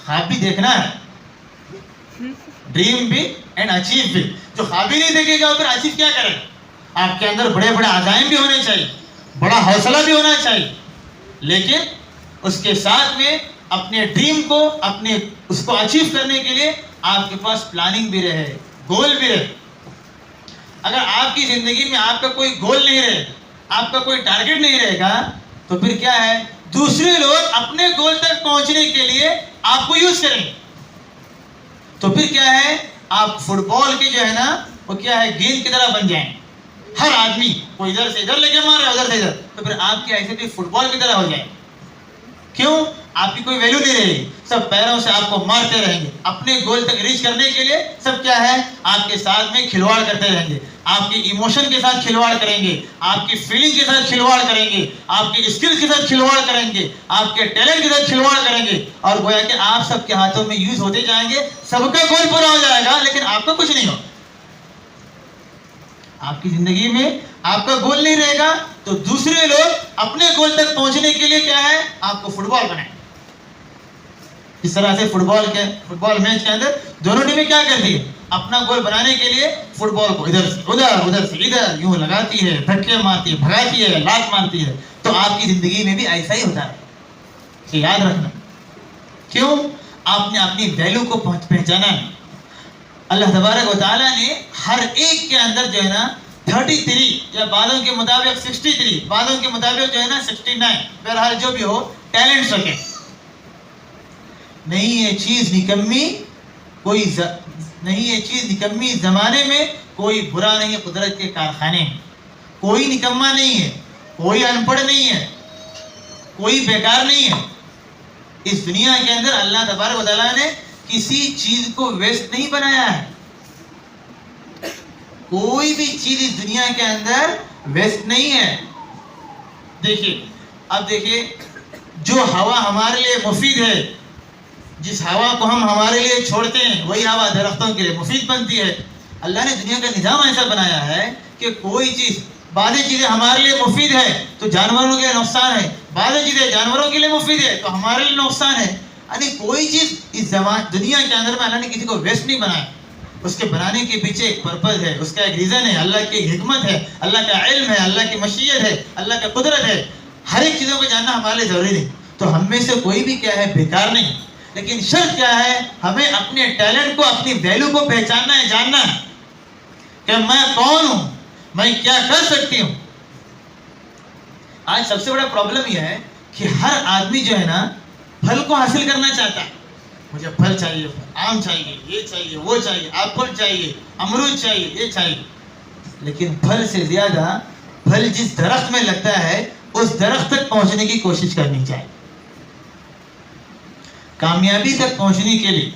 خواب بھی دیکھنا ہے, ڈریم بھی اینڈ اچیو بھی. جو خواب ہی نہیں دیکھے گا پھر اچیو کیا کرے؟ آپ کے اندر بڑے بڑے عزائم بھی ہونے چاہیے, بڑا حوصلہ بھی ہونا چاہیے, لیکن اس کے ساتھ میں اپنے ڈریم کو, اپنے اس کو اچیو کرنے کے لیے آپ کے پاس پلاننگ بھی رہے, گول بھی رہے. اگر آپ کی زندگی میں آپ کا کوئی گول نہیں رہے, آپ کا کوئی ٹارگیٹ نہیں رہے گا, تو پھر کیا ہے, دوسرے لوگ اپنے گول تک پہنچنے کے لیے آپ کو یوز کریں گے. تو پھر کیا ہے, آپ فٹ بال کے جو ہے نا وہ کیا ہے, گیند کی طرح بن جائیں. ہر آدمی کو ادھر سے ادھر لے کے مار رہا ہے, ادھر سے ادھر, تو پھر آپ کی ایسے بھی فٹ بال کی طرح ہو جائے. کیوں؟ آپ کی کوئی ویلیو نہیں رہے گی, سب پیروں سے آپ کو مارتے رہیں گے. اپنے گول تک ریچ کرنے کے لیے سب کیا ہے, آپ کے ساتھ میں کھلواڑ کرتے رہیں گے, آپ کی ایموشن کے ساتھ کھلواڑ کریں گے, آپ کی فیلنگ کے ساتھ کھلواڑ کریں گے, آپ کی اسکل کے ساتھ کھلواڑ کریں گے, آپ کے ٹیلنٹ کے ساتھ کھلواڑ کریں گے, اور گویا کہ آپ سب کے ہاتھوں میں یوز ہوتے جائیں گے. سب کا گول پورا ہو جائے گا لیکن آپ کا کچھ نہیں ہوگا. آپ کی زندگی میں آپ کا گول نہیں رہے گا, تو دوسرے لوگ اپنے گول تک پہنچنے کے لیے کیا ہے, آپ کو فٹ بال بنائیں. اس طرح سے فٹ بال میچ کے اندر دونوں ٹیمیں کیا کرتی ہے, اپنا گول بنانے کے لیے فٹ بال کو ادھر سے ادھر, ادھر سے ادھر یوں لگاتی ہے, دھکے مارتی ہے, بھگاتی ہے, لات مارتی ہے. تو آپ کی زندگی میں بھی ایسا ہی ہوتا ہے, یہ یاد رکھنا. کیوں؟ آپ نے اپنی ویلیو کو پہچانا ہے. اللہ تبارک و تعالیٰ نے ہر ایک کے اندر جو ہے نا 33 یا بعضوں کے مطابق 63, بعضوں کے مطابق جو ہے نا 69, بہرحال جو بھی ہو, ٹیلنٹس رکھے. نہیں یہ چیز نکمی, کوئی نہیں یہ چیز نکمی زمانے میں, کوئی برا نہیں قدرت کے کارخانے ہیں. کوئی نکما نہیں ہے, کوئی ان پڑھ نہیں ہے, کوئی بیکار نہیں ہے. اس دنیا کے اندر اللہ تبارک و تعالیٰ نے کسی چیز کو ویسٹ نہیں بنایا ہے. کوئی بھی چیز اس دنیا کے اندر ویسٹ نہیں ہے. دیکھیے, اب دیکھیے, جو ہوا ہمارے لیے مفید ہے, جس ہوا کو ہم ہمارے لیے چھوڑتے ہیں, وہی ہوا درختوں کے لیے مفید بنتی ہے. اللہ نے دنیا کا نظام ایسا بنایا ہے کہ کوئی چیز, بعض چیزیں ہمارے لیے مفید ہے تو جانوروں کے لیے نقصان ہے, بعض چیزیں جانوروں کے لیے مفید ہے تو ہمارے لیے نقصان ہے. یعنی کوئی چیز اس دنیا کے اندر میں اللہ نے کسی کو ویسٹ نہیں بنایا. اس کے بنانے کے پیچھے ایک پرپز ہے, اس کا ایک ریزن ہے, اللہ کی حکمت ہے, اللہ کا علم ہے, اللہ کی مشیت ہے, اللہ کا قدرت ہے. ہر ایک چیزوں کو جاننا ہمارے لیے ضروری نہیں. تو ہم میں سے کوئی بھی کیا ہے, بیکار نہیں. لیکن شرط کیا ہے, ہمیں اپنے ٹیلنٹ کو, اپنی ویلیو کو پہچاننا ہے, جاننا ہے کہ میں کون ہوں, میں کیا کر سکتی ہوں. آج سب سے بڑا پرابلم یہ ہے کہ ہر آدمی جو ہے نا پھل کو حاصل کرنا چاہتا ہے. مجھے پھل چاہیے, آم چاہیے, یہ چاہیے, وہ چاہیے, ایپل چاہیے, امرود چاہیے, یہ چاہیے. لیکن پھل سے زیادہ پھل جس درخت میں لگتا ہے اس درخت تک پہنچنے کی کوشش کرنی چاہیے. کامیابی تک پہنچنے کے لیے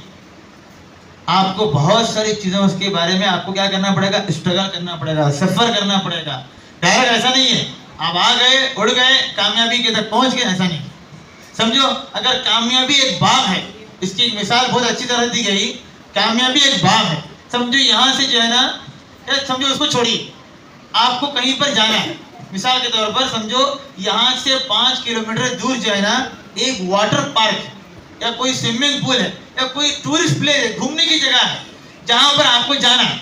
آپ کو بہت ساری چیزوں اس کے بارے میں آپ کو کیا کرنا پڑے گا, اسٹرگل کرنا پڑے گا, سفر کرنا پڑے گا. ڈائریکٹ ایسا نہیں ہے آپ آ گئے, اڑ گئے, کامیابی کے تک پہنچ گئے, ایسا نہیں. سمجھو, اگر کامیابی ایک باغ ہے, اس کی ایک مثال بہت اچھی طرح دی گئی. کامیابی ایک باغ ہے. سمجھو یہاں سے جو ہے نا, سمجھو اس کو چھوڑیے, آپ کو کہیں پر جانا ہے. مثال کے طور پر سمجھو یہاں سے 5 کلومیٹر دور جو ہے نا ایک واٹر پارک یا کوئی سوئمنگ پول ہے یا کوئی ٹورسٹ پلیس ہے, گھومنے کی جگہ ہے جہاں پر آپ کو جانا ہے.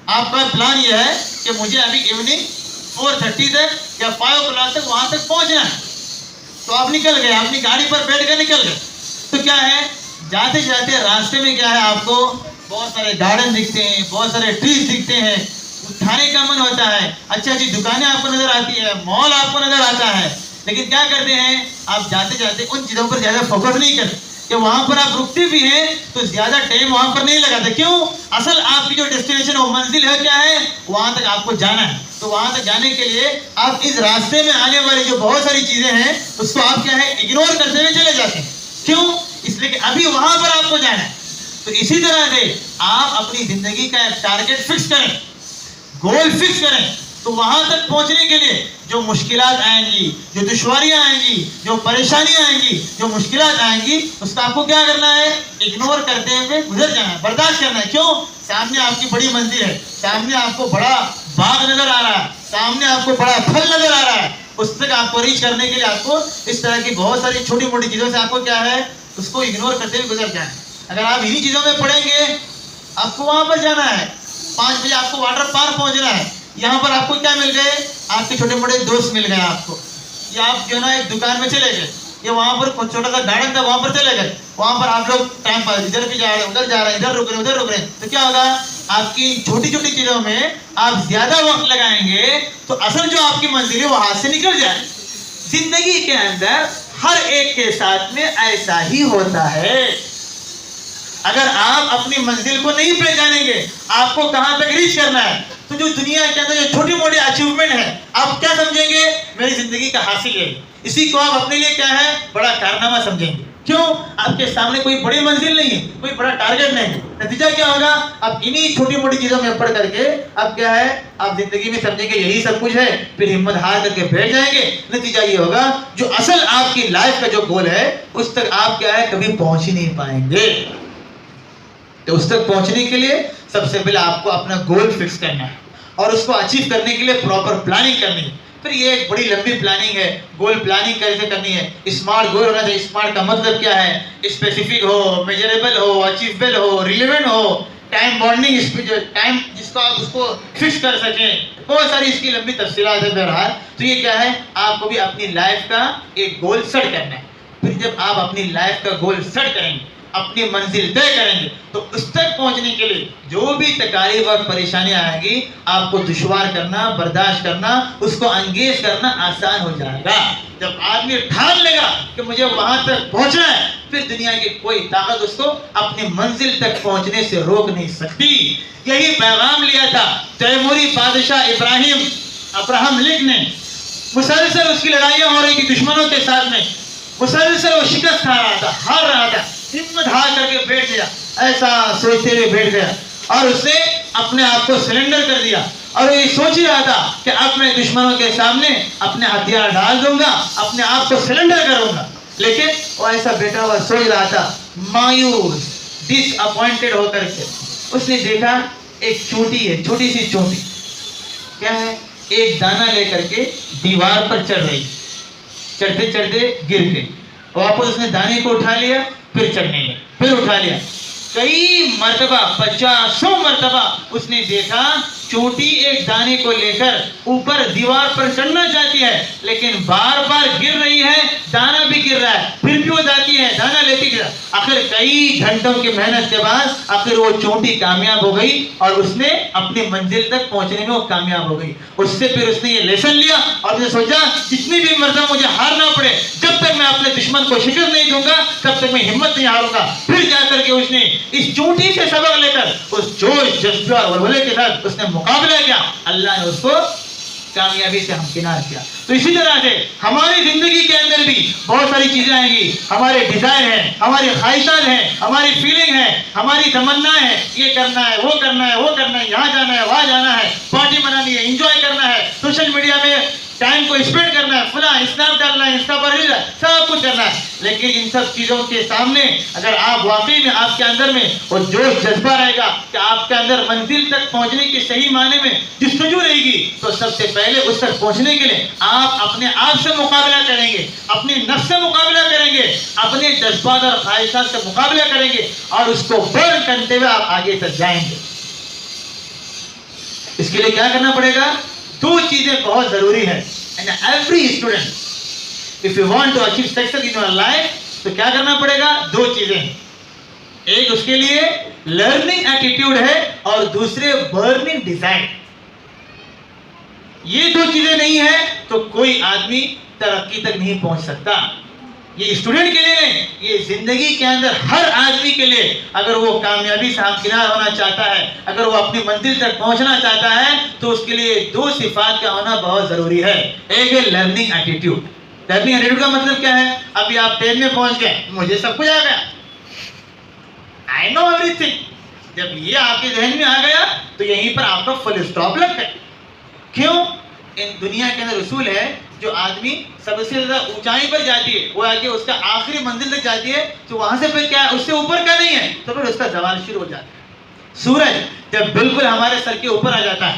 آپ کا پلان یہ ہے کہ مجھے ابھی ایوننگ 4:30 تک یا 5 o'clock تک وہاں تک پہنچنا ہے. تو آپ نکل گئے, اپنی گاڑی پر بیٹھ کر نکل گئے. تو کیا ہے, جاتے جاتے راستے میں کیا ہے, آپ کو بہت سارے گارڈن دکھتے ہیں, بہت سارے ٹریز دکھتے ہیں, اٹھانے کا من ہوتا ہے, اچھی اچھی دکانیں آپ کو نظر آتی ہے, مال آپ کو نظر آتا ہے. لیکن کیا کرتے ہیں, آپ جاتے جاتے ان چیزوں پر زیادہ فوکس نہیں کرتے کہ وہاں پر آپ رکتے بھی ہیں تو زیادہ ٹائم وہاں پر نہیں لگاتے. کیوں؟ اصل آپ کی جو ڈیسٹینیشن وہ منزل ہے کیا ہے, وہاں تک آپ کو جانا ہے. تو وہاں تک جانے کے لیے آپ اس راستے میں آنے والی جو بہت ساری چیزیں ہیں اس کو آپ کیا ہے, اگنور کرتے ہوئے چلے جاتے ہیں. کیوں؟ اس لیے کہ ابھی وہاں پر آپ کو جانا ہے. تو اسی طرح سے آپ اپنی زندگی کا ایک ٹارگیٹ فکس کریں, گول فکس کریں. تو وہاں تک پہنچنے کے لیے جو مشکلات آئیں گی, جو دشواریاں آئیں گی, جو پریشانیاں آئیں گی, جو مشکلات آئیں گی, اس کا آپ کو کیا کرنا ہے, اگنور کرتے ہوئے گزر جانا ہے, برداشت کرنا ہے. کیوں؟ سامنے آپ کی بڑی منزل ہے, سامنے آپ کو بڑا باغ نظر آ رہا ہے, سامنے آپ کو بڑا پھل نظر آ رہا ہے، اس تک آپ کو ریچ کرنے کے لیے آپ کو اس طرح کی بہت ساری چھوٹی موٹی چیزوں سے آپ کو کیا ہے اس کو اگنور کرتے ہوئے گزر جائیں. اگر آپ انہی چیزوں میں پڑیں گے، آپ کو وہاں پر جانا ہے 5 بجے آپ کو واٹر پارک پہنچنا ہے، یہاں پر آپ کو کیا مل گئے؟ آپ کے چھوٹے موٹے دوست مل گئے آپ کو، یا آپ جو ہے نا ایک دکان میں چلے گئے، یا وہاں پر چھوٹا سا گارڈن تھا وہاں پر چلے گئے، وہاں پر آپ لوگ ٹائم پاس ادھر بھی جا رہے ہیں ادھر جا رہے ہیں ادھر رک رہے ہیں ادھر رک رہے ہیں، تو کیا ہوگا؟ آپ کی چھوٹی چھوٹی چیزوں میں آپ زیادہ وقت لگائیں گے تو اصل جو آپ کی منزل ہے وہ ہاتھ سے نکل جائے. زندگی کے اندر ہر ایک کے ساتھ میں ایسا ہی ہوتا ہے. اگر آپ اپنی منزل کو نہیں پہچانیں گے آپ کو کہاں تک ریچ کرنا ہے، تو جو دنیا کے اندر جو چھوٹی موٹی اچیومنٹ ہے آپ کیا سمجھیں گے؟ میری زندگی کا حاصل ہے، اسی کو آپ اپنے لیے کیا ہے بڑا کارنامہ سمجھیں گے. کیوں؟ آپ کے سامنے کوئی بڑی منزل نہیں ہے، کوئی بڑا ٹارگیٹ نہیں ہے. نتیجہ کیا ہوگا؟ آپ انہی چھوٹی موٹی چیزوں میں پڑھ کر کے آپ کیا ہے آپ زندگی میں سمجھیں گے یہی سب کچھ ہے، پھر ہمت ہار کر کے بیٹھ جائیں گے. نتیجہ یہ ہوگا جو اصل آپ کی لائف کا جو گول ہے اس تک آپ کیا ہے کبھی پہنچ ہی نہیں پائیں گے. تو اس تک پہنچنے کے لیے سب سے پہلے آپ کو اپنا گول فکس کرنا ہے اور اس کو اچیو کرنے کے لیے پراپر پلاننگ کرنی ہے. پھر یہ ایک بڑی لمبی پلاننگ ہے. گول پلاننگ کیسے کرنی ہے؟ اسمارٹ گول ہونا چاہیے. اسمارٹ کا مطلب کیا ہے؟ اسپیسیفک ہو، میجریبل ہو، اچیویبل ہو، ریلیونٹ ہو، ٹائم بانڈنگ ٹائم جس کو آپ اس کو فکس کر سکیں. بہت ساری اس کی لمبی تفصیلات ہے. بہرحال تو یہ کیا ہے آپ کو بھی اپنی لائف کا ایک گول سیٹ کرنا ہے. پھر جب آپ اپنی لائف کا گول سیٹ کریں گے، اپنی منزل طے کریں گے، تو اس تک پہنچنے کے لیے جو بھی تکالیف اور پریشانیاں آئیں گی آپ کو دشوار کرنا، برداشت کرنا، اس کو انگیز کرنا آسان ہو جائے گا. جب آدمی ٹھان لے گا کہ مجھے وہاں تک پہنچنا ہے، پھر دنیا کی کوئی طاقت اس کو اپنی منزل تک پہنچنے سے روک نہیں سکتی. یہی پیغام لیا تھا تیموری بادشاہ ابراہم لنکن نے. مسلسل اس کی لڑائیاں ہو رہی تھی دشمنوں کے ساتھ میں، مسلسل وہ شکست کھا رہا تھا، ہار رہا تھا، ہمت ہار کر کے بیٹھ گیا، ایسا سوچتے ہوئے بیٹھ گیا اور اس نے اپنے آپ کو سرنڈر کر دیا اور یہ سوچ ہی رہا تھا کہ اب میں دشمنوں کے سامنے اپنے ہتھیار ڈال دوں گا، اپنے آپ کو سرنڈر کروں گا. لیکن وہ ایسا بیٹھا ہوا سوچ رہا تھا مایوس، ڈس اپوائنٹڈ ہو کر کے. اس نے دیکھا ایک چونٹی ہے، چھوٹی سی چونٹی، کیا ہے ایک دانہ لے کر کے دیوار پر چڑھ رہی، چڑھتے چڑھتے گر گئی. واپس اس نے دانے کو اٹھا لیا، پھر چڑھنے لگا، پھر اٹھا لیا. کئی مرتبہ 50 مرتبہ اس نے دیکھا چونٹی ایک دانے کو لے کر اوپر دیوار پر چڑھنا چاہتی ہے لیکن بار بار گر رہی ہے، دانا بھی گر رہا ہے، پھر بھی وہ جاتی ہے، دانا لیتی گر. آخر کئی گھنٹوں کی محنت کے بعد آخر وہ چونٹی کامیاب ہو گئی اور اس نے اپنی منزل تک پہنچنے میں وہ کامیاب ہو گئی. اس سے پھر اس نے یہ لیسن لیا اور اس نے سوچا جتنی بھی مرتبہ مجھے ہارنا پڑے، جب تک میں اپنے دشمن کو شکست نہیں دوں گا تب تک میں ہمت نہیں ہاروں گا. پھر جا کر کے اس نے اس چونٹی سے سبق لے کر اس جوش جذبہ اور ولولے کے ساتھ اس نے مقابلہ کیا، اللہ نے اس کو کامیابی سے ہمکنار کیا. تو اسی طرح سے ہماری زندگی کے اندر بھی بہت ساری چیزیں آئیں گی. ہمارے ڈیزائر ہیں، ہماری خواہشات ہیں، ہماری فیلنگ ہے، ہماری تمنا ہے، یہ کرنا ہے، وہ کرنا ہے، وہ کرنا ہے، یہاں جانا ہے، وہاں جانا ہے، پارٹی منانی ہے، انجوائے کرنا ہے، سوشل میڈیا میں ٹائم کو اسپینڈ کرنا ہے، فلاں اسنیپ ڈالنا ہے، انسٹا پر ریل، سب کچھ کرنا ہے. لیکن ان سب چیزوں کے سامنے اگر آپ واقعی میں آپ کے اندر میں وہ جوش جذبہ رہے گا کہ آپ کے اندر منزل تک پہنچنے کی صحیح معنی میں جستجو رہے گی، تو سب سے پہلے اس تک پہنچنے کے لیے آپ اپنے آپ سے مقابلہ کریں گے، اپنے نفس سے مقابلہ کریں گے، اپنے جذبات اور خواہشات سے مقابلہ کریں گے اور اس کو برن کرتے ہوئے آپ آگے تک جائیں گے. اس کے لیے کیا کرنا پڑے گا؟ 2 چیزیں بہت ضروری ہے. And every student, if you want to achieve success in your life, تو کیا کرنا پڑے گا؟ 2 چیزیں. ایک اس کے لیے لرننگ ایٹیٹیوڈ ہے اور دوسرے برننگ ڈیزائر. یہ 2 چیزیں نہیں ہے تو کوئی آدمی ترقی تک نہیں پہنچ سکتا. یہ اسٹوڈنٹ کے لیے نہیں، یہ زندگی کے اندر ہر آدمی کے لیے اگر وہ کامیابی سے ہمکنار ہونا چاہتا ہے، اگر وہ اپنی منزل تک پہنچنا چاہتا ہے تو اس کے لیے 2 صفات کا ہونا بہت ضروری ہے. ایک ہے لرننگ ایٹیٹیوڈ. لرننگ ایٹیٹیوڈ کا مطلب کیا ہے؟ ابھی آپ 10 میں پہنچ گئے، مجھے سب کچھ آ گیا، I know everything. جب یہ آپ کے ذہن میں آ گیا تو یہیں پر آپ کا فل اسٹاپ لگ گیا. کیوں؟ ان دنیا کے اندر اصول ہے جو آدمی سب سے زیادہ اونچائی پر جاتی ہے وہ آگے اس کا آخری منزل تک جاتی ہے تو وہاں سے پھر کیا ہے اس سے اوپر کا نہیں ہے تو پھر اس کا زوال شروع ہو جاتا ہے. سورج جب بالکل ہمارے سر کے اوپر آ جاتا ہے،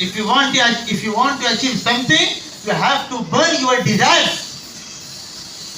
If you want to achieve something, you have to burn your desires.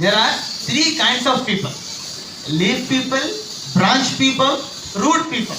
There are 3 kinds of people: leaf people, branch people, root people.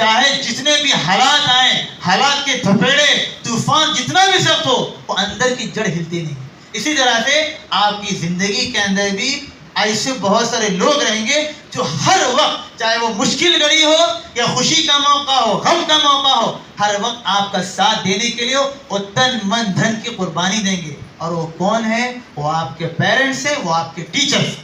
چاہے جتنے بھی حالات آئیں، حالات کے تھپیڑے طوفان جتنا بھی سخت ہو، وہ اندر کی جڑ ہلتی نہیں. اسی طرح سے آپ کی زندگی کے اندر بھی ایسے بہت سارے لوگ رہیں گے جو ہر وقت، چاہے وہ مشکل گھڑی ہو یا خوشی کا موقع ہو، غم کا موقع ہو، ہر وقت آپ کا ساتھ دینے کے لیے وہ تن من دھن کی قربانی دیں گے. اور وہ کون ہے؟ وہ آپ کے پیرنٹس ہیں، وہ آپ کے ٹیچرز.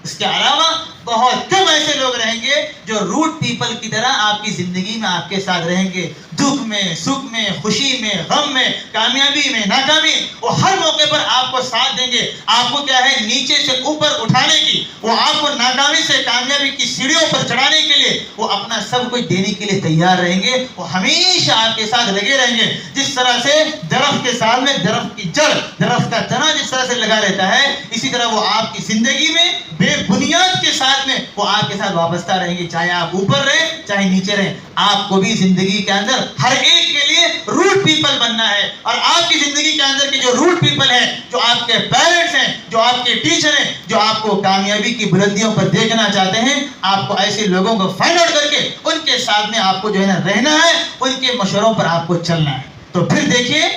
اس کے علاوہ بہت کم ایسے لوگ رہیں گے جو روٹ پیپل کی طرح آپ کی زندگی میں آپ کے ساتھ رہیں گے. دکھ میں، سکھ میں، خوشی میں، غم میں، کامیابی میں، ناکامی، وہ ہر موقع پر آپ کو ساتھ دیں گے. آپ کو کیا ہے؟ نیچے سے اوپر اٹھانے کی، وہ آپ کو ناکامی سے کامیابی کی سیڑھیوں پر چڑھانے کے لیے وہ اپنا سب کچھ دینے کے لیے تیار رہیں گے. وہ ہمیشہ آپ کے ساتھ لگے رہیں گے. جس طرح سے درخت کے ساتھ میں درخت کی جڑ، درخت کا تنا جس طرح سے لگا رہتا ہے، اسی طرح وہ آپ کی زندگی میں بے بنیاد کے ساتھ میں وہ آپ کے ساتھ وابستہ رہیں گے. چاہے آپ اوپر رہیں چاہے نیچے رہیں، آپ کو بھی زندگی کے اندر ہر ایک کے لیے روٹ پیپل بننا ہے. اور آپ کی زندگی کے اندر کے جو روٹ پیپل ہیں، جو آپ کے پیرنٹس ہیں، جو آپ کے ٹیچر ہیں، جو آپ کو کامیابی کی بلندیوں پر دیکھنا چاہتے ہیں، آپ کو ایسے لوگوں کو فائنڈ آؤٹ کر کے ان کے ساتھ میں آپ کو جو ہے نا رہنا ہے، ان کے مشوروں پر آپ کو چلنا ہے. تو پھر دیکھیے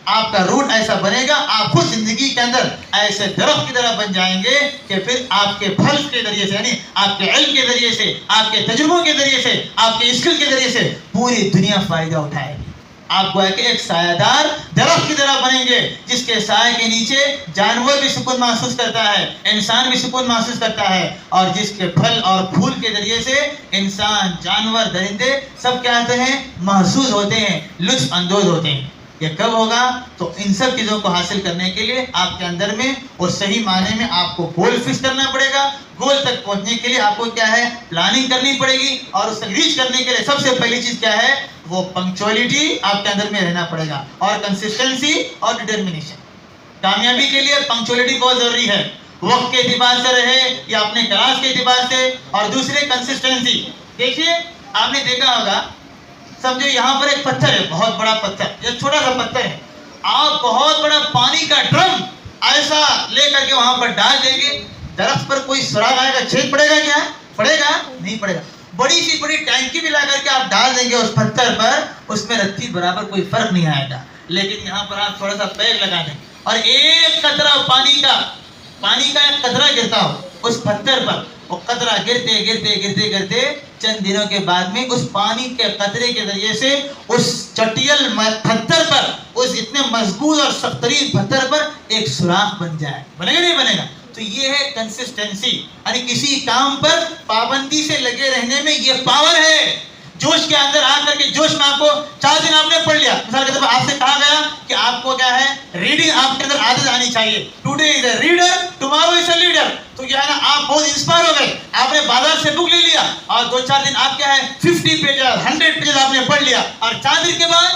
آپ کا روٹ ایسا بنے گا، آپ خود زندگی کے اندر ایسے درخت کی طرح بن جائیں گے کہ پھر آپ کے پھل کے ذریعے سے، یعنی آپ کے علم کے ذریعے سے، آپ کے تجربوں کے ذریعے سے، آپ کے اسکل کے ذریعے سے پوری دنیا فائدہ اٹھائے گی. آپ کو ایک سایہ دار درخت کی طرح بنیں گے، جس کے سائے کے نیچے جانور بھی سکون محسوس کرتا ہے، انسان بھی سکون محسوس کرتا ہے، اور جس کے پھل اور پھول کے ذریعے سے انسان، جانور، درندے سب کیا ہوتے ہیں؟ محسوس ہوتے ہیں، لطف اندوز ہوتے ہیں. یہ کب ہوگا؟ تو ان سب چیزوں کو حاصل کرنے کے لیے آپ کے اندر میں اور صحیح معنی میں آپ کو گول فکس کرنا پڑے گا. گول تک پہنچنے کے لیے آپ کو کیا ہے؟ پلاننگ کرنی پڑے گی. اور اس تک ریچ کرنے کے لیے سب سے پہلی چیز کیا ہے؟ وہ پنکچولیٹی آپ کے اندر میں رہنا پڑے گا، اور کنسسٹنسی اور ڈٹرمنیشن. کامیابی کے لیے پنکچولیٹی بہت ضروری ہے، وقت کے اعتبار سے رہے یا اپنے کلاس کے اعتبار سے. اور دوسرے کنسسٹنسی. دیکھیے آپ نے دیکھا ہوگا، سمجھو یہاں پر ایک پتھر ہے، بہت بڑا پتھر، یہ چھوٹا سا پتھر ہے. آپ بہت بڑا پانی کا ڈرم ایسا لے کر کے وہاں پر ڈال دیں گے، درخت پر کوئی سراغ آئے گا، چھید پڑے گا؟ کیا پڑے گا؟ نہیں پڑے گا. بڑی سی بڑی ٹینکی بھی لا کر کے آپ ڈال دیں گے اس پتھر پر، اس میں رتی برابر کوئی فرق نہیں آئے گا. لیکن یہاں پر آپ تھوڑا سا پیگ لگا دیں اور ایک قطرہ پانی کا ایک قطرہ گرتا ہو اس پتھر پر، وہ قطرہ گرتے گرتے گرتے گرتے چند دنوں کے بعد میں اس پانی کے قطرے کے ذریعے سے اس چٹیل پتھر پر، اس اتنے مضبوط اور سخت ترین پتھر پر ایک سوراخ بن جائے. بنے گا نہیں بنے گا؟ تو یہ ہے کنسسٹنسی، یعنی کسی کام پر پابندی سے لگے رہنے میں یہ پاور ہے. جوش کے اندر آ کر کے جوش میں آپ کو 4 دن آپ نے پڑھ لیا، مثال کے طور پر آپ سے کہا گیا کہ آپ کو کیا ہے؟ ریڈنگ آپ کے اندر عادت آنی چاہیے. Today is a reader, tomorrow is a leader. تو کیا ہے نا، آپ بہت انسپائر ہو گئے، آپ نے بازار سے بک لے لیا اور 2-4 دن آپ کیا ہے 50 پیجز 100 پیجز آپ نے پڑھ لیا، اور 4 دن کے بعد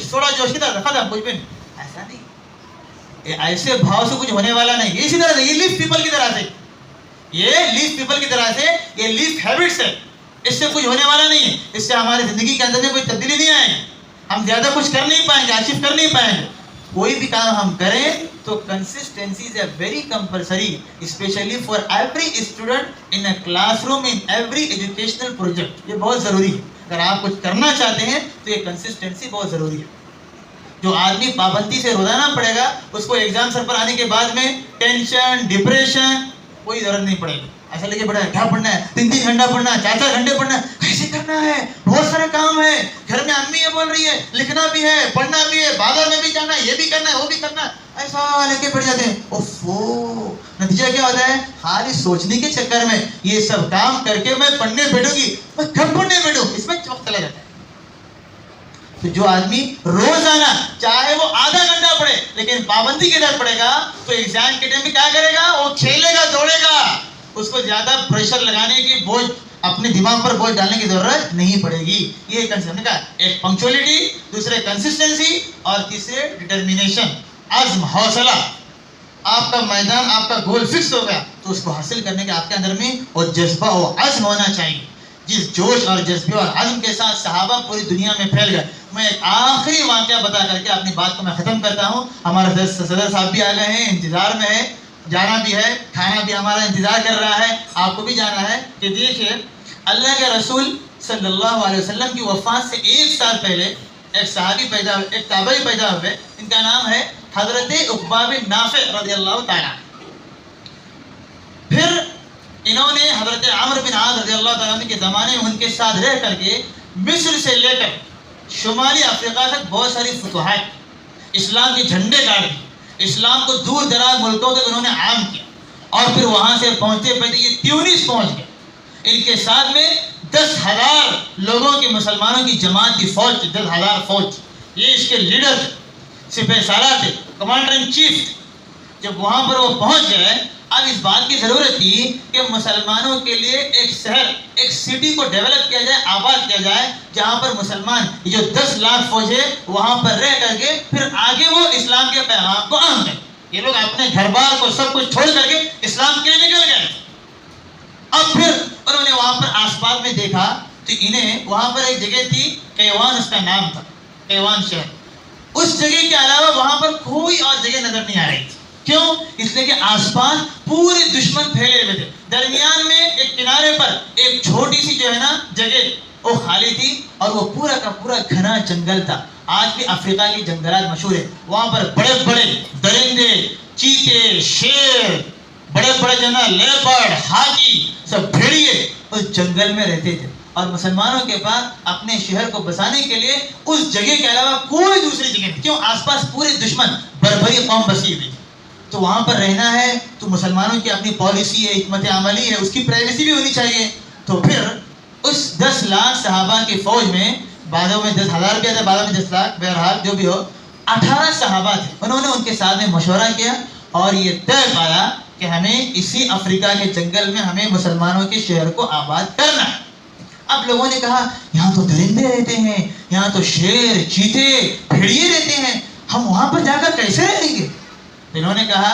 تھوڑا جوش کی طرح رکھا تھا کچھ بھی نہیں. ایسا نہیں، ایسے بھاؤ سے کچھ ہونے والا نہیں. اسی طرح سے یہ لیف پیپل کی طرح سے یہ لیف ہیبٹس ہے، اس سے کچھ ہونے والا نہیں ہے. اس سے ہماری زندگی کے اندر میں کوئی تبدیلی نہیں آئے گی، ہم زیادہ کچھ کر نہیں پائیں گے، اچیو کر نہیں پائیں گے. کوئی بھی کام ہم کریں تو consistency is a very compulsory, especially for every student in a classroom, in every educational project. یہ بہت ضروری ہے. اگر آپ کچھ کرنا چاہتے ہیں تو یہ کنسسٹنسی بہت ضروری ہے. جو آدمی پابندی سے روزانہ پڑھے گا، اس کو ایگزام سر پر آنے کے بعد میں ٹینشن، ڈپریشن کوئی ضرورت نہیں پڑے گی. ایسا لگے پڑھا ہے، کیا پڑھنا ہے؟ 3-3 گھنٹہ پڑھنا ہے، 4-4 گھنٹے پڑھنا ہے، کیسے کرنا ہے؟ بہت سارا کام ہے، گھر میں امی یہ بول رہی ہے، لکھنا بھی ہے، پڑھنا بھی ہے، بازار میں بھی جانا ہے، یہ بھی کرنا ہے، وہ بھی کرنا ہے. ایسا لے کے بیٹھ جاتے ہیں. اوفو، نتیجہ کیا ہوتا ہے؟ خالی سوچنے کے چکر میں یہ سب کام کر کے میں پڑھنے بیٹھوں گی، میں کب پڑھنے بیٹھوں، اس میں وقت چلا جاتا ہے. تو جو آدمی روزانہ چاہے وہ آدھا گھنٹہ پڑھے لیکن پابندی کے ساتھ پڑھے گا تو ایگزام کے ٹائم میں کیا کرے گا؟ وہ کھیلے گا، دوڑے گا. اس کو زیادہ پریشر لگانے کی، بوجھ اپنے دماغ پر بوجھ ڈالنے کی ضرورت نہیں پڑے گی. یہ کنسپٹ کا ایک پنکچولیٹی، دوسرے کنسسٹنسی، اور تیسرے ڈٹرمنیشن، عزم، حوصلہ. آپ کا میدان، آپ کا گول فکس ہو گیا تو اس کو حاصل کرنے کے آپ کے اندر میں وہ جذبہ اور عزم ہونا چاہیے. جس جوش اور جذبے اور عزم کے ساتھ صحابہ پوری دنیا میں پھیل گئے. میں ایک آخری واقعہ بتا کر کے اپنی بات کو میں ختم کرتا ہوں. ہمارے صدر صاحب بھی آ گئے ہیں، انتظار میں ہے، جانا بھی ہے، کھانا بھی ہمارا انتظار کر رہا ہے، آپ کو بھی جانا ہے. کہ دیکھیے اللہ کے رسول صلی اللہ علیہ وسلم کی وفات سے 1 سال پہلے ایک صحابی پیدا ہوئے، ایک تابعی پیدا ہوئے، ان کا نام ہے حضرت عقبہ بن نافع رضی اللہ تعالیٰ. پھر انہوں نے حضرت عمرو بن عاص رضی اللہ تعالیٰ عنہ کے زمانے میں ان کے ساتھ رہ کر کے مصر سے لے کر شمالی افریقہ تک بہت ساری فتوحات، اسلام کے جھنڈے گاڑ دیے، اسلام کو دور دراز ملکوں تک انہوں نے عام کیا. اور پھر وہاں سے پہنچتے پہنچتے یہ تیونس پہنچ گئے. ان کے ساتھ میں 10,000 لوگوں کی مسلمانوں کی جماعت کی فوج تھی، 10,000 فوج. یہ اس کے لیڈر تھے، سپہ سالار تھے، کمانڈر ان چیف تھے. جب وہاں پر وہ پہنچ گئے، اب اس بات کی ضرورت تھی کہ مسلمانوں کے لیے ایک شہر، ایک سٹی کو ڈیولپ کیا جائے، آباد کیا جائے، جہاں پر مسلمان یہ جو 10 لاکھ فوج ہے وہاں پر رہ کر کے پھر آگے وہ اسلام کے پیغام کو عام کریں. یہ لوگ اپنے گھر بار کو سب کچھ چھوڑ کر کے اسلام کے لیے نکل گئے. اب پھر انہوں نے وہاں پر آس پاس میں دیکھا تو انہیں وہاں پر ایک جگہ تھی، کیوان اس کا نام تھا، کیوان شہر. اس جگہ کے علاوہ وہاں پر کوئی اور جگہ نظر نہیں آ رہی تھی. کیوں؟ اس لیے کہ آس پاس پورے دشمن پھیلے ہوئے تھے. درمیان میں ایک کنارے پر ایک چھوٹی سی جو ہے نا جگہ وہ خالی تھی، اور وہ پورا کا پورا گھنا جنگل تھا. آج بھی افریقہ کی جنگلات مشہور ہے، وہاں پر بڑے بڑے درندے، چیتے، شیر، بڑے بڑے جو ہے لیپرڈ، ہاتھی، سب بھیڑیے اس جنگل میں رہتے تھے. اور مسلمانوں کے پاس اپنے شہر کو بسانے کے لیے اس جگہ کے علاوہ کوئی دوسری جگہ نہیں. کیوں؟ آس پاس پورے دشمن بربری قوم بسی ہوئی تھی. تو وہاں پر رہنا ہے تو مسلمانوں کی اپنی پالیسی ہے، حکمت عملی ہے، اس کی پرائیویسی بھی ہونی چاہیے. تو پھر اس 10 لاکھ صحابہ کی فوج میں، بعضوں میں 10,000 بھی تھے، بعضوں میں 10 لاکھ، بہرحال جو بھی ہو 18 صحابہ تھے. انہوں نے ان کے ساتھ میں مشورہ کیا اور یہ طے پایا کہ ہمیں اسی افریقہ کے جنگل میں ہمیں مسلمانوں کے شہر کو آباد کرنا ہے. اب لوگوں نے کہا یہاں تو درندے رہتے ہیں، یہاں تو شیر، چیتے، بھیڑیے رہتے ہیں، ہم وہاں پر جا کر کیسے رہیں گے؟ انہوں نے کہا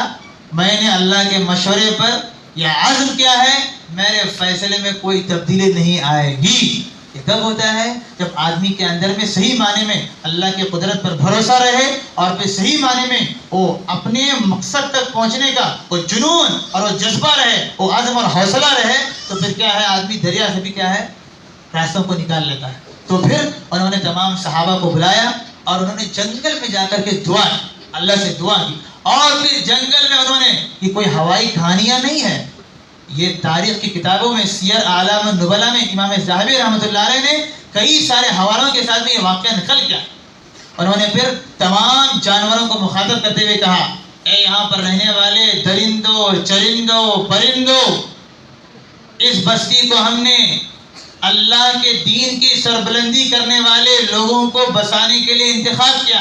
میں نے اللہ کے مشورے پر یہ عزم کیا ہے، میرے فیصلے میں کوئی تبدیلی نہیں آئے گی. یہ کب ہوتا ہے؟ جب آدمی کے اندر میں صحیح معنی میں اللہ کی قدرت پر بھروسہ رہے اور پھر صحیح معنی میں وہ اپنے مقصد تک پہنچنے کا وہ جنون اور وہ جذبہ رہے، وہ عزم اور حوصلہ رہے، تو پھر کیا ہے آدمی دریا سے بھی کیا ہے راستوں کو نکال لیتا ہے. تو پھر انہوں نے تمام صحابہ کو بلایا اور انہوں نے جنگل میں جا کر کے دعا کی، اللہ سے دعا کی. اور پھر جنگل میں انہوں نے، یہ کوئی ہوائی کہانیاں نہیں ہے، یہ تاریخ کی کتابوں میں سیر اعلام النبلاء میں امام ذہبی رحمۃ اللہ علیہ نے کئی سارے حوالوں کے ساتھ میں یہ واقعہ نقل کیا. انہوں نے پھر تمام جانوروں کو مخاطب کرتے ہوئے کہا اے یہاں پر رہنے والے درندوں، چرندوں، پرندوں، اس بستی کو ہم نے اللہ کے دین کی سربلندی کرنے والے لوگوں کو بسانے کے لیے انتخاب کیا،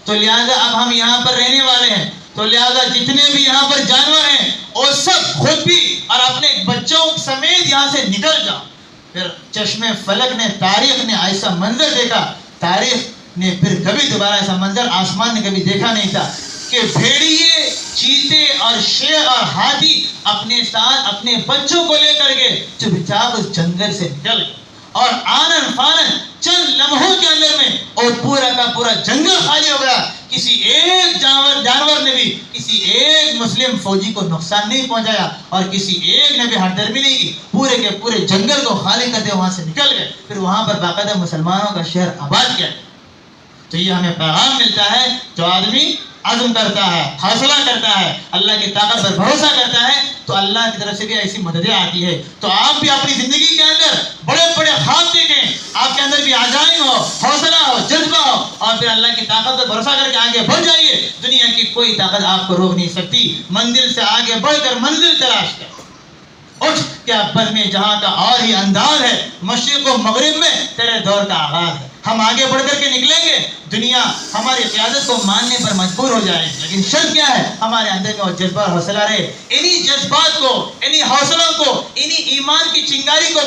تو لہذا اب ہم یہاں پر رہنے والے ہیں، تو لہذا جتنے بھی یہاں پر جانور ہیں وہ سب خود بھی اور اپنے بچوں سمیت یہاں سے نکل جاؤ. پھر چشم فلک نے، تاریخ نے ایسا منظر دیکھا، تاریخ نے پھر کبھی دوبارہ ایسا منظر آسمان نے کبھی دیکھا نہیں تھا کہ بھیڑیے، چیتے اور شیر اور ہاتھی اپنے ساتھ اپنے بچوں کو لے کر کے چپ چاپ اس جنگل سے نکل گئے. اور آنن فانن چند لمحوں کے اندر میں اور پورا کا پورا جنگل خالی ہو گیا. کسی ایک جانور نے بھی کسی ایک مسلم فوجی کو نقصان نہیں پہنچایا اور کسی ایک نے بھی ہمدردی نہیں کی. پورے کے پورے جنگل کو خالی کرتے وہاں سے نکل گئے. پھر وہاں پر باقاعدہ مسلمانوں کا شہر آباد کیا. تو یہ ہمیں پیغام ملتا ہے، جو آدمی عزم کرتا ہے، حوصلہ کرتا ہے، اللہ کی طاقت پر بھروسہ کرتا ہے، تو اللہ کی طرف سے بھی ایسی مددیں آتی ہے. تو آپ بھی اپنی زندگی کے اندر بڑے بڑے خواب دیکھیں، آپ کے اندر بھی عزائم ہو، حوصلہ ہو، جذبہ ہو، اور پھر اللہ کی طاقت پر بھروسہ کر کے آگے بڑھ جائیے. دنیا کی کوئی طاقت آپ کو روک نہیں سکتی. منزل سے آگے بڑھ کر منزل تلاش کر. اٹھ کیا بر میں جہاں کا اور ہی انداز ہے، مشرق و مغرب میں تیرے دور کا آغاز ہے. ہم آگے بڑھ کر کے نکلیں گے، دنیا ہماری قیادت کو ماننے پر مجبور ہو جائے گی، لیکن شرط کیا ہے؟ ہمارے اندر میں وہ جذبہ اور حوصلہ رہے. انہی جذبات کو، انہی حوصلوں کو، انہی ایمان کی چنگاری کو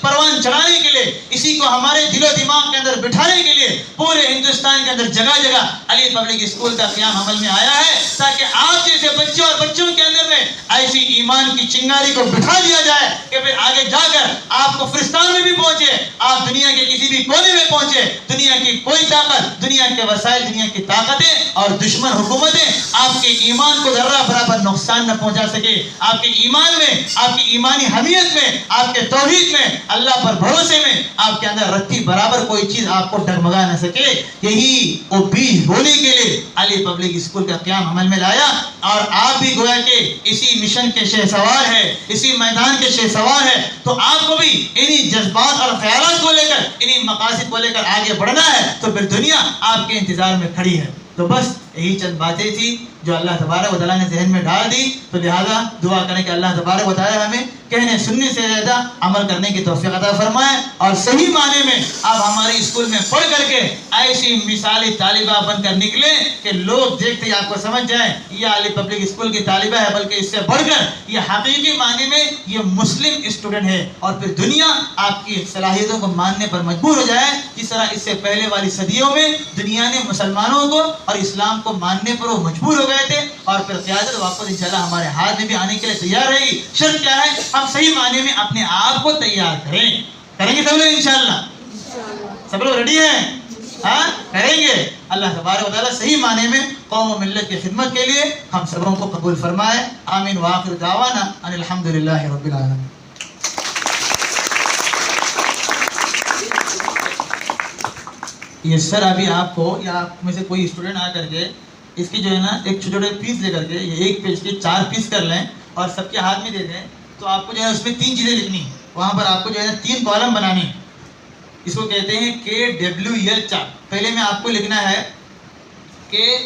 پروان چڑھانے کے لیے، اسی کو ہمارے دل و دماغ کے اندر بٹھانے کے لیے پورے ہندوستان کے اندر جگہ جگہ علی پبلک اسکول کا قیام عمل میں آیا ہے، تاکہ آپ جیسے بچوں اور بچوں کے اندر میں ایسی ایمان کی چنگاری کو بٹھا دیا جائے کہ پھر آگے جا کر آپ کو فرستان میں بھی پہنچے, آپ دنیا کے کسی بھی کونے میں پہنچے, دنیا کی کوئی طاقت, دنیا کے وسائل, دنیا کی طاقتیں اور دشمن حکومتیں آپ کے ایمان کو ذرہ برابر نقصان نہ پہنچا سکے. آپ کے ایمان میں, آپ کی ایمانی حمیت میں, آپ کے توحید میں, اللہ پر بھروسے میں آپ کے اندر رتی برابر کوئی چیز آپ کو ڈگمگا نہ سکے. یہی وہ بیج بونے کے لیے علی پبلک اسکول کا قیام عمل میں لایا, اور آپ بھی گویا کہ اسی مشن کے شہ سوار ہے, اسی میدان کے شہ سوار ہے. تو آپ کو بھی انہی جذبات اور خیالات کو لے کر, انہی مقاصد کو لے کر آگے بڑھنا ہے. تو پھر دنیا آپ کے انتظار میں کھڑی ہے. تو بس یہی چند باتیں تھی جو اللہ تبارک و تعالیٰ نے ذہن میں ڈال دی. تو لہذا دعا کریں کہ اللہ تبارک و تعالیٰ ہمیں کہنے سننے سے زیادہ عمل کرنے کی توفیق عطا فرمائے, اور صحیح معنی میں آپ ہمارے اسکول میں پڑھ کر کے ایسی مثالی طالبہ بن کر نکلیں کہ لوگ دیکھتے ہی آپ کو سمجھ جائیں یہ علی پبلک اسکول کی طالبہ ہے, بلکہ اس سے بڑھ کر یہ حقیقی معنی میں یہ مسلم اسٹوڈنٹ ہے. اور پھر دنیا آپ کی صلاحیتوں کو ماننے پر مجبور ہو جائے, جس طرح اس سے پہلے والی صدیوں میں دنیا نے مسلمانوں کو اور اسلام کو ماننے پر وہ مجبور ہو گئے تھے. اور پھر قیادت واپس انشاءاللہ ہمارے ہاتھ میں بھی آنے کے لیے تیار رہے گی. شرط کیا ہے؟ ہم صحیح معنی میں اپنے آپ کو تیار کریں. کریں گے سب لوگ انشاءاللہ؟ سب لوگ ریڈی ہیں؟ ہاں کریں گے. اللہ تبارک و تعالیٰ صحیح معنی میں قوم و ملت کی خدمت کے لیے ہم سبوں کو قبول فرمائے. آمین وآخر دعوانا ان الحمدللہ رب العالمین. یہ سر ابھی آپ کو یا آپ میں سے کوئی اسٹوڈنٹ آ کر کے اس کی جو ہے نا ایک چھوٹے چھوٹے پیس لے کر کے یہ ایک پیج کے 4 پیس کر لیں اور سب کے ہاتھ میں دے دیں. تو آپ کو جو ہے اس میں 3 چیزیں لکھنی ہیں. وہاں پر آپ کو جو ہے 3 کالم بنانی ہے. اس کو کہتے ہیں KWL چارٹ. پہلے میں آپ کو لکھنا ہے کہ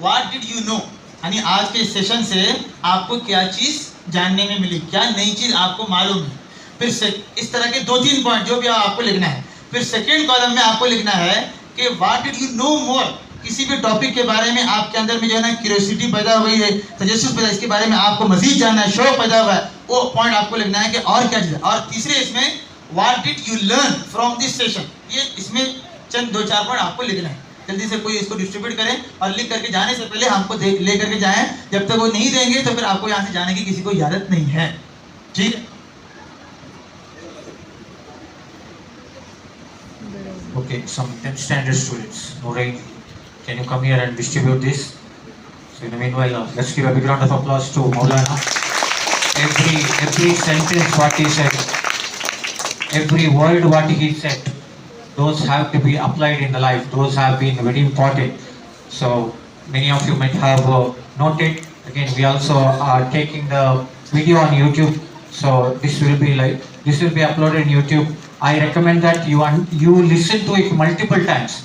واٹ ڈڈ یو نو, یعنی آج کے سیشن سے آپ کو کیا چیز جاننے میں ملی, کیا نئی چیز آپ کو معلوم ہے. پھر اس طرح کے 2-3 پوائنٹ جو بھی آپ کو لکھنا ہے. پھر سیکنڈ کالم میں آپ کو لکھنا ہے کہ واٹ ڈڈ یو نو مور, کسی بھی ٹاپک کے بارے میں آپ کے اندر میں جو ہے نا کیوریوسٹی پیدا ہوئی ہے, تجسس پیدا, اس کے بارے میں آپ کو مزید جاننا ہے, شوق پیدا ہوا ہے, وہ پوائنٹ آپ کو لکھنا ہے کہ اور کیا چیز ہے. اور تیسرے اس میں what did you learn from this session, یہ اس میں چند 2-4 پوائنٹ آپ کو لکھنا ہے. جلدی سے کوئی اس کو ڈسٹریبیوٹ کریں اور لکھ کر کے جانے سے پہلے ہم کو لے کر کے جائیں. جب تک وہ نہیں دیں گے تو پھر آپ کو یہاں سے جانے کی کسی کو اجازت نہیں ہے. ٹھیک ہے. Okay, some 10th standard students. Norain, can you come here and distribute this? So in the meanwhile, let's give a big round of applause to Maulana. Every sentence what he said, every word what he said, those have to be applied in the life. Those have been very important. So many of you might have noted. Again, we also are taking the video on YouTube. So this will be uploaded on YouTube. I recommend that you listen to it multiple times.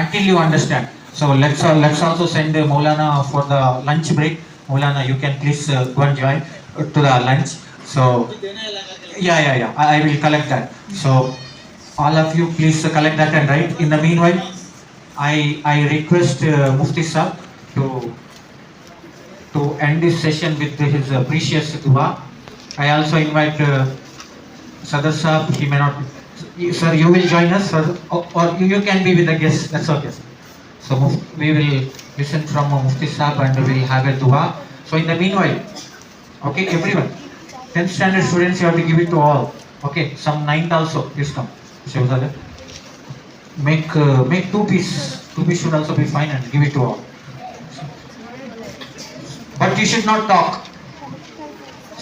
until you understand. So let's also send Maulana for the lunch break. Maulana, you can please go and join to the lunch. So yeah. I will collect that. So all of you please collect that and write. In the meanwhile, I request Mufti Sahab to end this session with his precious dua. I also invite Sadar Sahab. He may not. Sir, you will join us, sir, or you can be with the guests. That's okay. So we will listen from Mufti Sahab and we will have a dua. So in the meanwhile, okay, everyone, 10th standard students, you have to give it to all. Okay, some 9th also, please come. Make 2 pieces. 2 pieces should also be fine and give it to all. But you should not talk.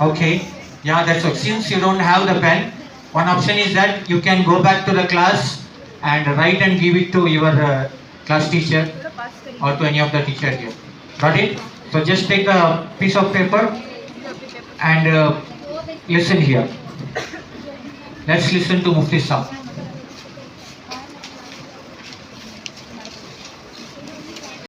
Okay, yeah, that's okay. Since you don't have the pen, one option is that you can go back to the class and write and give it to your class teacher or to any of the teacher here. Got it? So just take a piece of paper and listen here. Let's listen to Mufti Sahab.